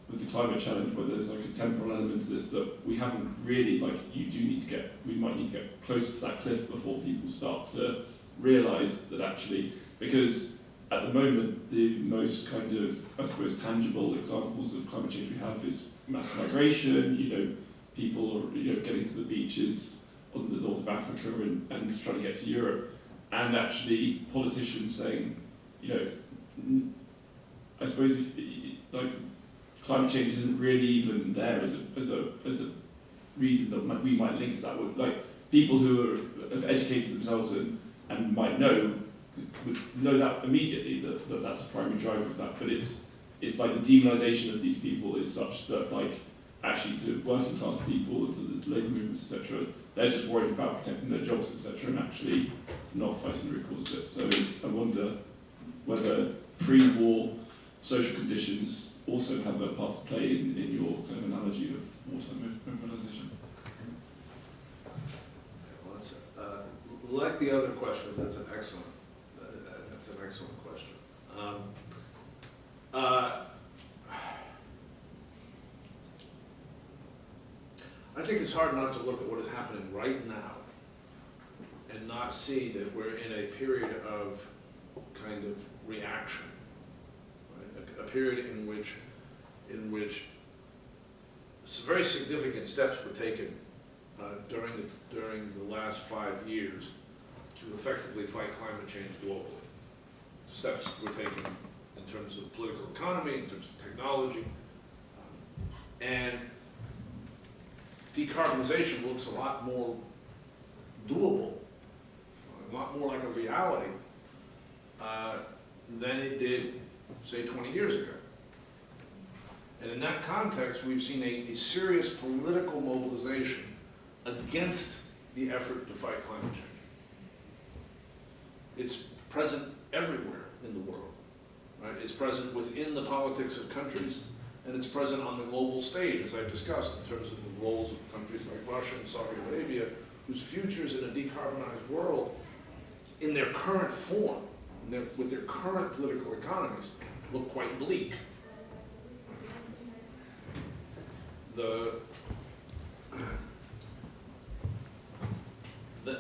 with the climate challenge, whether there's like a temporal element to this that we haven't really, we might need to get closer to that cliff before people start to realise that actually, because at the moment, the most kind of, I suppose, tangible examples of climate change we have is mass migration, people getting to the beaches on the north of Africa and trying to get to Europe, and actually politicians saying, I suppose climate change isn't really even there as a reason that we might link to that. Like people who have educated themselves and might know would know that immediately that that's a primary driver of that. But it's like the demonisation of these people is such that actually to working class people and to the labour movements, etc., they're just worried about protecting their jobs, etc., and actually not fighting the root cause of it. So I wonder whether pre-war social conditions also have a part to play in your kind of analogy of wartime mobilisation. Well, that's like the other questions, that's an excellent question. I think it's hard not to look at what is happening right now and not see that we're in a period of kind of reaction, right? A period in which some very significant steps were taken during the last 5 years to effectively fight climate change globally. Steps were taken in terms of political economy, in terms of technology, and decarbonization looks a lot more doable, a lot more like a reality than it did, say, 20 years ago. And in that context, we've seen a serious political mobilization against the effort to fight climate change. It's present everywhere in the world, right? It's present within the politics of countries, and it's present on the global stage, as I discussed, in terms of the roles of countries like Russia and Saudi Arabia, whose futures in a decarbonized world, in their current form, with their current political economies, look quite bleak.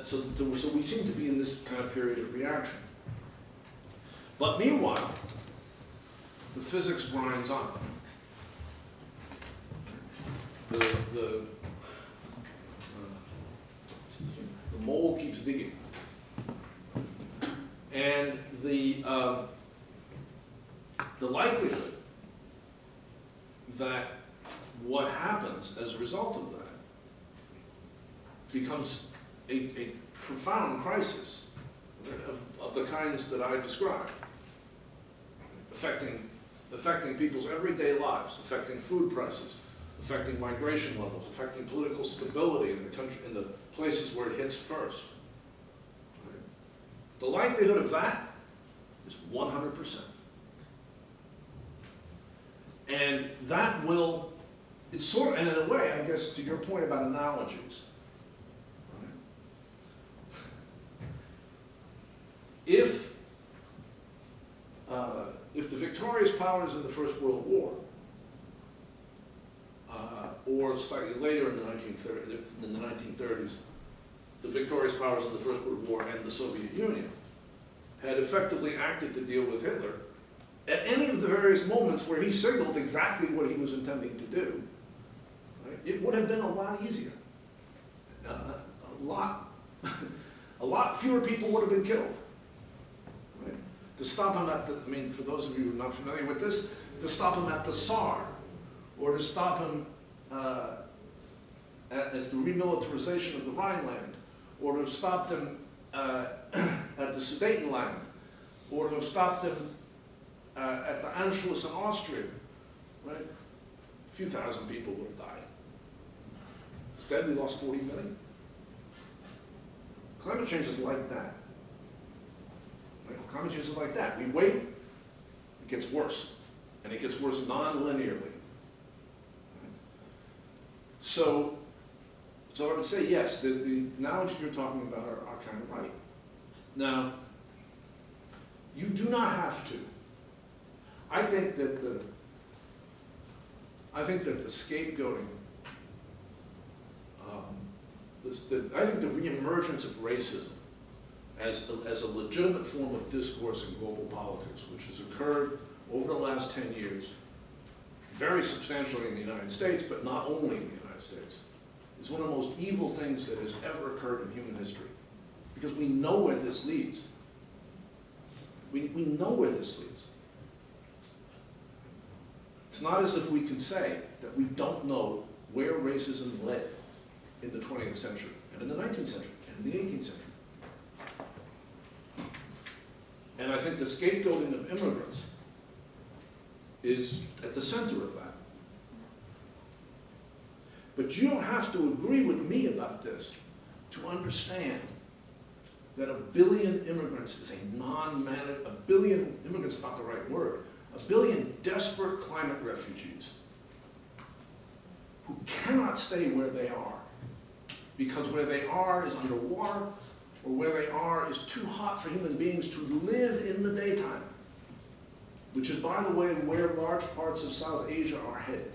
So we seem to be in this kind of period of reaction. But meanwhile, the physics grinds on. The mole keeps digging. And the likelihood that what happens as a result of that becomes a profound crisis of the kinds that I described, affecting people's everyday lives, affecting food prices, affecting migration levels, affecting political stability in the country, in the places where it hits first. The likelihood of that is 100%. And that will, it's sort of, and in a way, I guess, to your point about analogies, if the victorious powers in the First World War, or slightly later in the 1930s, the victorious powers in the First World War and the Soviet Union had effectively acted to deal with Hitler at any of the various moments where he signaled exactly what he was intending to do, right, it would have been a lot easier. A lot fewer people would have been killed. Right? To stop him at for those of you who are not familiar with this, to stop him at the Saar, or to stop him at the remilitarization of the Rhineland, or to have stopped him at the Sudetenland, or to have stopped him at the Anschluss in Austria, right? A few thousand people would have died. Instead, we lost 40 million. Climate change is like that. Right? Climate change is like that. We wait, it gets worse, and it gets worse non-linearly. So I would say, yes, the analogies you're talking about are kind of right. Now, you do not have to. I think that the scapegoating, I think the reemergence of racism as a legitimate form of discourse in global politics, which has occurred over the last 10 years, very substantially in the United States, but not only in the United States, is one of the most evil things that has ever occurred in human history. Because we know where this leads. We know where this leads. It's not as if we can say that we don't know where racism led in the 20th century, and in the 19th century, and in the 18th century. And I think the scapegoating of immigrants is at the center of that. But you don't have to agree with me about this to understand that 1 billion immigrants is a billion immigrants is not the right word, 1 billion desperate climate refugees who cannot stay where they are because where they are is underwater, or where they are is too hot for human beings to live in the daytime, which is, by the way, where large parts of South Asia are headed.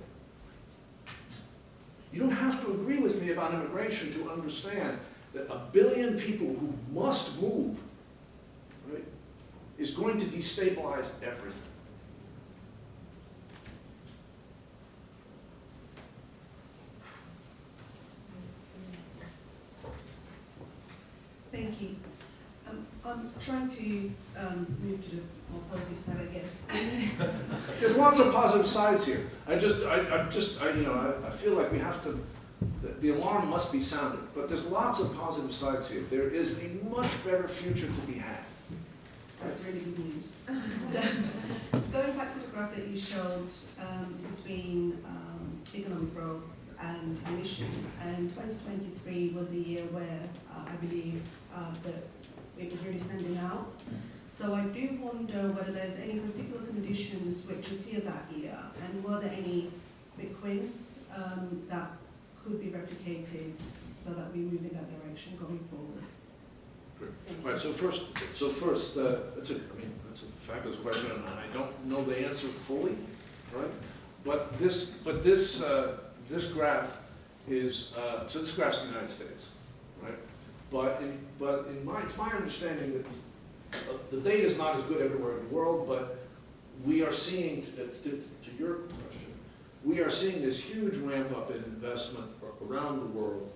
You don't have to agree with me about immigration to understand that 1 billion people who must move, right, is going to destabilize everything. Thank you. I'm trying to move to the more positive side, I guess. There's lots of positive sides here. I feel like we have to, the alarm must be sounded, but there's lots of positive sides here. There is a much better future to be had. That's really good news. So, going back to the graph that you showed between economic growth and emissions, and 2023 was a year where I believe that it was really standing out. So I do wonder whether there's any particular conditions which appear that year, and were there any big wins that could be replicated so that we move in that direction going forward? All right, so first, that's a fabulous question, and I don't know the answer fully, right? But this graph is, so this graph's the United States, right? But it's my understanding that the data is not as good everywhere in the world, but we are seeing, to your question, we are seeing this huge ramp up in investment around the world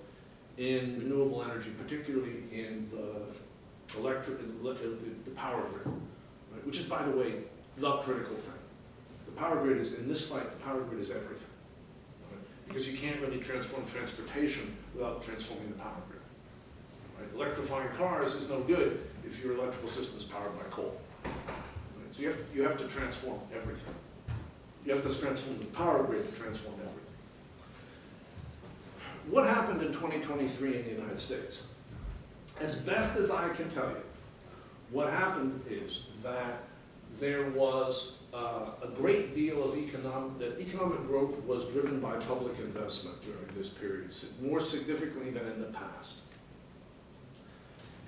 in renewable energy, particularly in the power grid, right? Which is, by the way, the critical thing. The power grid is, in this fight, the power grid is everything. Right? Because you can't really transform transportation without transforming the power grid. Right? Electrifying cars is no good if your electrical system is powered by coal. Right? So you have to transform everything. You have to transform the power grid to transform everything. What happened in 2023 in the United States? As best as I can tell you, what happened is that there was a great deal of economic growth was driven by public investment during this period, more significantly than in the past.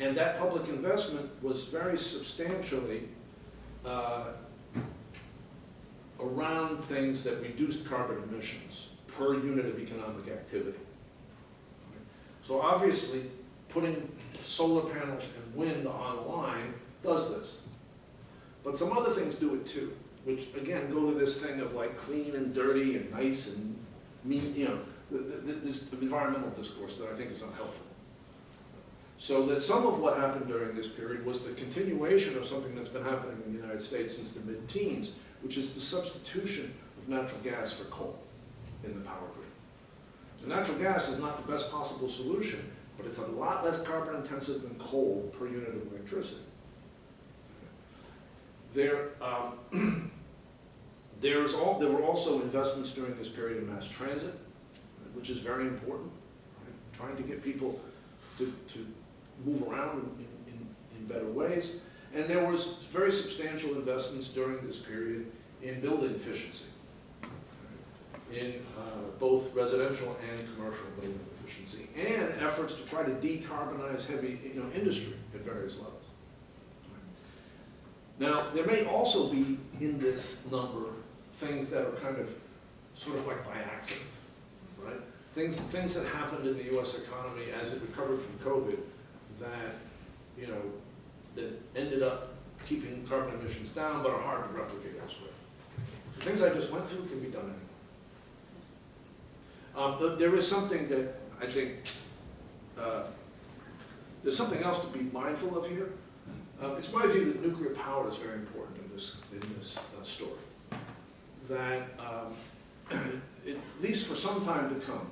And that public investment was very substantially around things that reduced carbon emissions per unit of economic activity. So obviously, putting solar panels and wind online does this. But some other things do it too, which again go to this thing of like clean and dirty and nice and mean, this environmental discourse that I think is unhelpful. So that some of what happened during this period was the continuation of something that's been happening in the United States since the mid-teens, which is the substitution of natural gas for coal in the power grid. The natural gas is not the best possible solution, but it's a lot less carbon intensive than coal per unit of electricity. There were also investments during this period in mass transit, which is very important, right? Trying to get people to move around in better ways. And there was very substantial investments during this period in building efficiency, in both residential and commercial building efficiency, and efforts to try to decarbonize heavy industry at various levels. Now, there may also be in this number things that are kind of sort of like by accident, right? Things that happened in the U.S. economy as it recovered from COVID that, that ended up keeping carbon emissions down but are hard to replicate elsewhere. The things I just went through can be done anywhere. But there is something that I think, there's something else to be mindful of here. It's my view that nuclear power is very important in this story. That, at least for some time to come,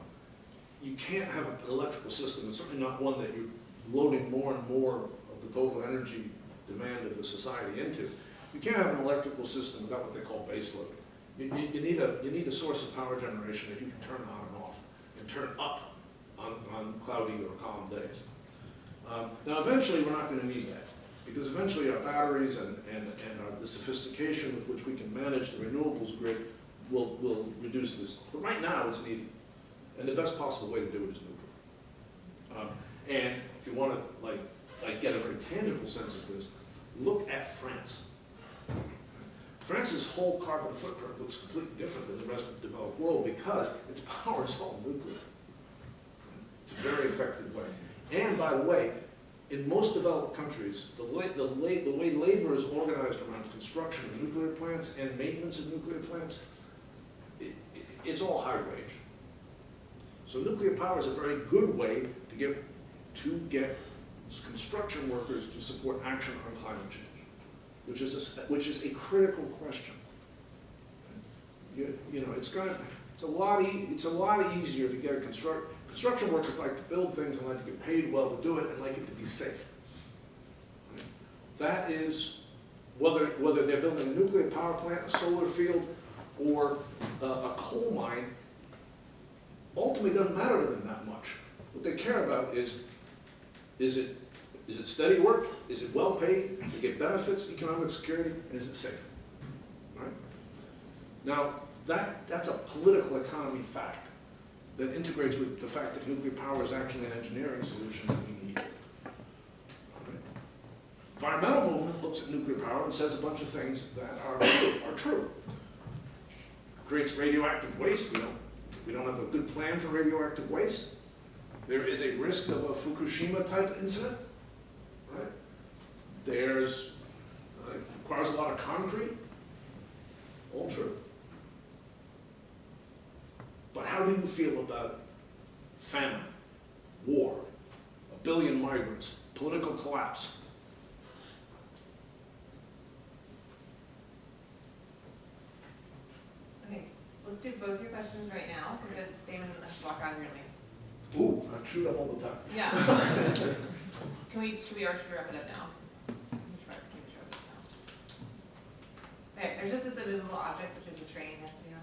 you can't have an electrical system, and certainly not one that you're loading more and more of the total energy demand of the society into. You can't have an electrical system without what they call base load. You need a source of power generation that you can turn on and off, and turn up on cloudy or calm days. Now eventually we're not going to need that, because eventually our batteries and the sophistication with which we can manage the renewables grid will reduce this. But right now it's needed. And the best possible way to do it is nuclear. And if you want to get a very tangible sense of this, look at France. France's whole carbon footprint looks completely different than the rest of the developed world because its power is all nuclear. It's a very effective way. And by the way, in most developed countries, the way labor is organized around construction of nuclear plants and maintenance of nuclear plants, it's all high wage. So nuclear power is a very good way to get construction workers to support action on climate change, which is a critical question. It's a lot easier to get construction workers like to build things and like to get paid well to do it and like it to be safe. Right? That is whether they're building a nuclear power plant, a solar field, or a coal mine, ultimately doesn't matter to them that much. What they care about is it steady work? Is it well paid? Do you get benefits, economic security, and is it safe? Right? Now, that's a political economy fact that integrates with the fact that nuclear power is actually an engineering solution that we need. Okay. Environmental movement looks at nuclear power and says a bunch of things that are true. Creates radioactive waste. We don't have a good plan for radioactive waste. There is a risk of a Fukushima type incident. Right? There's requires a lot of concrete. All true. But how do you feel about famine, war, 1 billion migrants, political collapse? Okay, let's do both your questions right now, because then Damon has to walk out of your lane. Ooh, I shoot up all the time. Yeah. Should we wrap it up now? Can we wrap it up now? Okay, there's just this invisible object, which is a train, has to be on.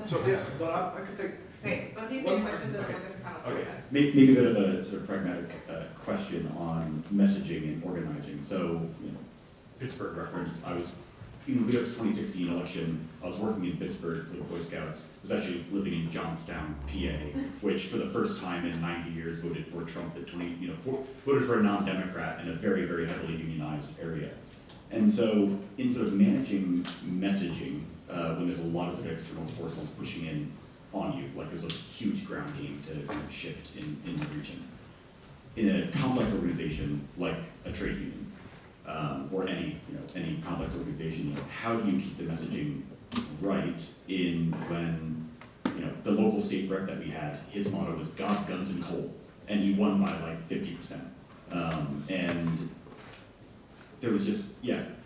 So, yeah, but I could take. Okay, both these are questions, and then we'll get some comments. Okay, maybe a bit of a sort of pragmatic question on messaging and organizing. So, Pittsburgh reference, I was, in the lead up to 2016 election, I was working in Pittsburgh for the Boy Scouts. I was actually living in Johnstown, PA, which for the first time in 90 years voted for Trump voted for a non-Democrat in a very, very heavily unionized area. And so, in sort of managing messaging, when there's a lot of sort of external forces pushing in on you, like there's a huge ground game to shift in the region. In a complex organization like a trade union, or any complex organization, how do you keep the messaging right in when the local state rep that we had, his motto was God, guns, and coal, and he won by like 50%. And there was just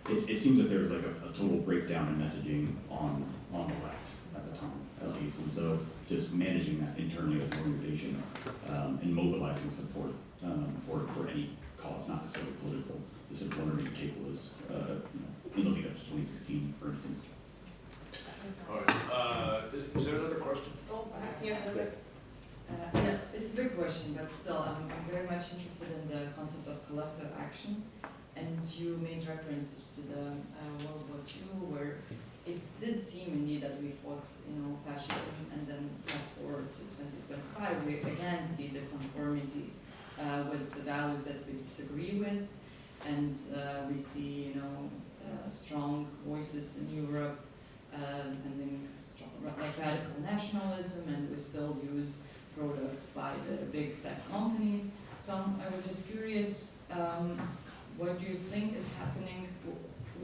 it seems that there was like a total breakdown in messaging on the left at the time, at least, and so just managing that internally as an organization and mobilizing support for any cause, not necessarily political. This is wondering if cable was in the lead up to 2016, for instance. All right. Is there another question? Oh, yeah. Yeah, it's a big question, but still, I'm very much interested in the concept of collective action. And you made references to the World War II, where it did seem indeed that we fought, fascism, and then fast forward to 2025, we again see the conformity with the values that we disagree with, and we see, strong voices in Europe defending like radical nationalism, and we still use products by the big tech companies. So I was just curious, what do you think is happening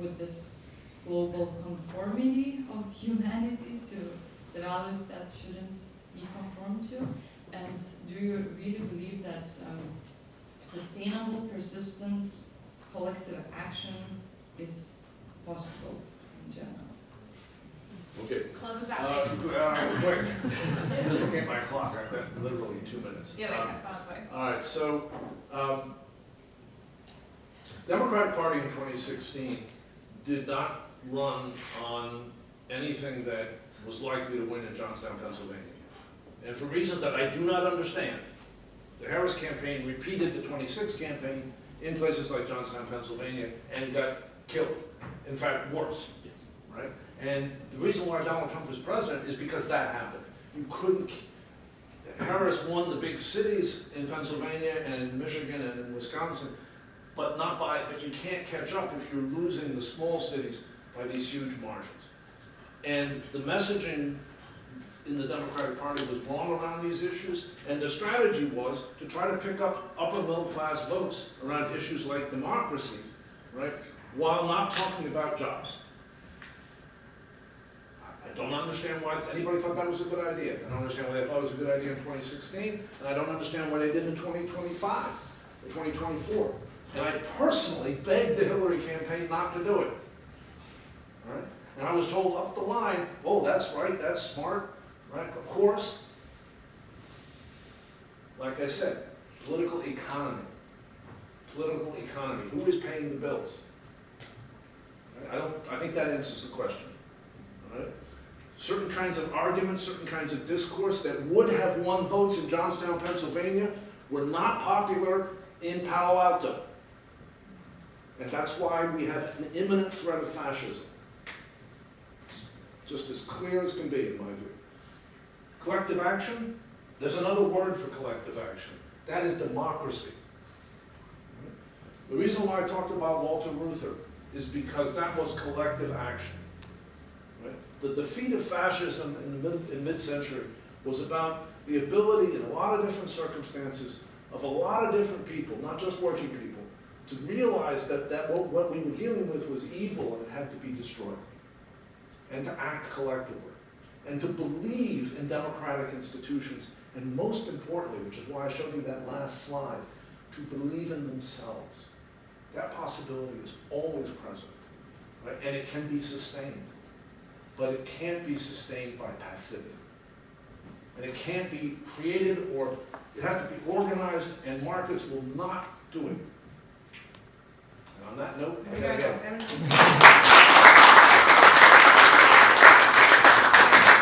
with this global conformity of humanity to the values that shouldn't be conformed to? And do you really believe that sustainable, persistent, collective action is possible in general? Okay. Close us out. Quick. Just looking at my clock, I've got literally 2 minutes. Yeah, like that way. All right, so Democratic Party in 2016 did not run on anything that was likely to win in Johnstown, Pennsylvania. And for reasons that I do not understand, the Harris campaign repeated the 26 campaign in places like Johnstown, Pennsylvania, and got killed. In fact, worse. Yes. Right? And the reason why Donald Trump is president is because that happened. You couldn't. Harris won the big cities in Pennsylvania and Michigan and in Wisconsin, but you can't catch up if you're losing the small cities by these huge margins. And the messaging in the Democratic Party was wrong around these issues, and the strategy was to try to pick up upper middle class votes around issues like democracy, right, while not talking about jobs. I don't understand why anybody thought that was a good idea. I don't understand why they thought it was a good idea in 2016, and I don't understand why they did in 2025 or 2024. And I personally begged the Hillary campaign not to do it. All right? And I was told up the line, oh, that's right, that's smart, right? Of course. Like I said, political economy. Political economy. Who is paying the bills? I think that answers the question. All right? Certain kinds of arguments, certain kinds of discourse that would have won votes in Johnstown, Pennsylvania, were not popular in Palo Alto. And that's why we have an imminent threat of fascism. Just as clear as can be, in my view. Collective action, there's another word for collective action. That is democracy. The reason why I talked about Walter Reuther is because that was collective action. Right? The defeat of fascism in mid-century was about the ability, in a lot of different circumstances, of a lot of different people, not just working people, to realize that what we were dealing with was evil and it had to be destroyed. And to act collectively. And to believe in democratic institutions. And most importantly, which is why I showed you that last slide, to believe in themselves. That possibility is always present. Right? And it can be sustained. But it can't be sustained by passivity. And it can't be created, or it has to be organized, and markets will not do it.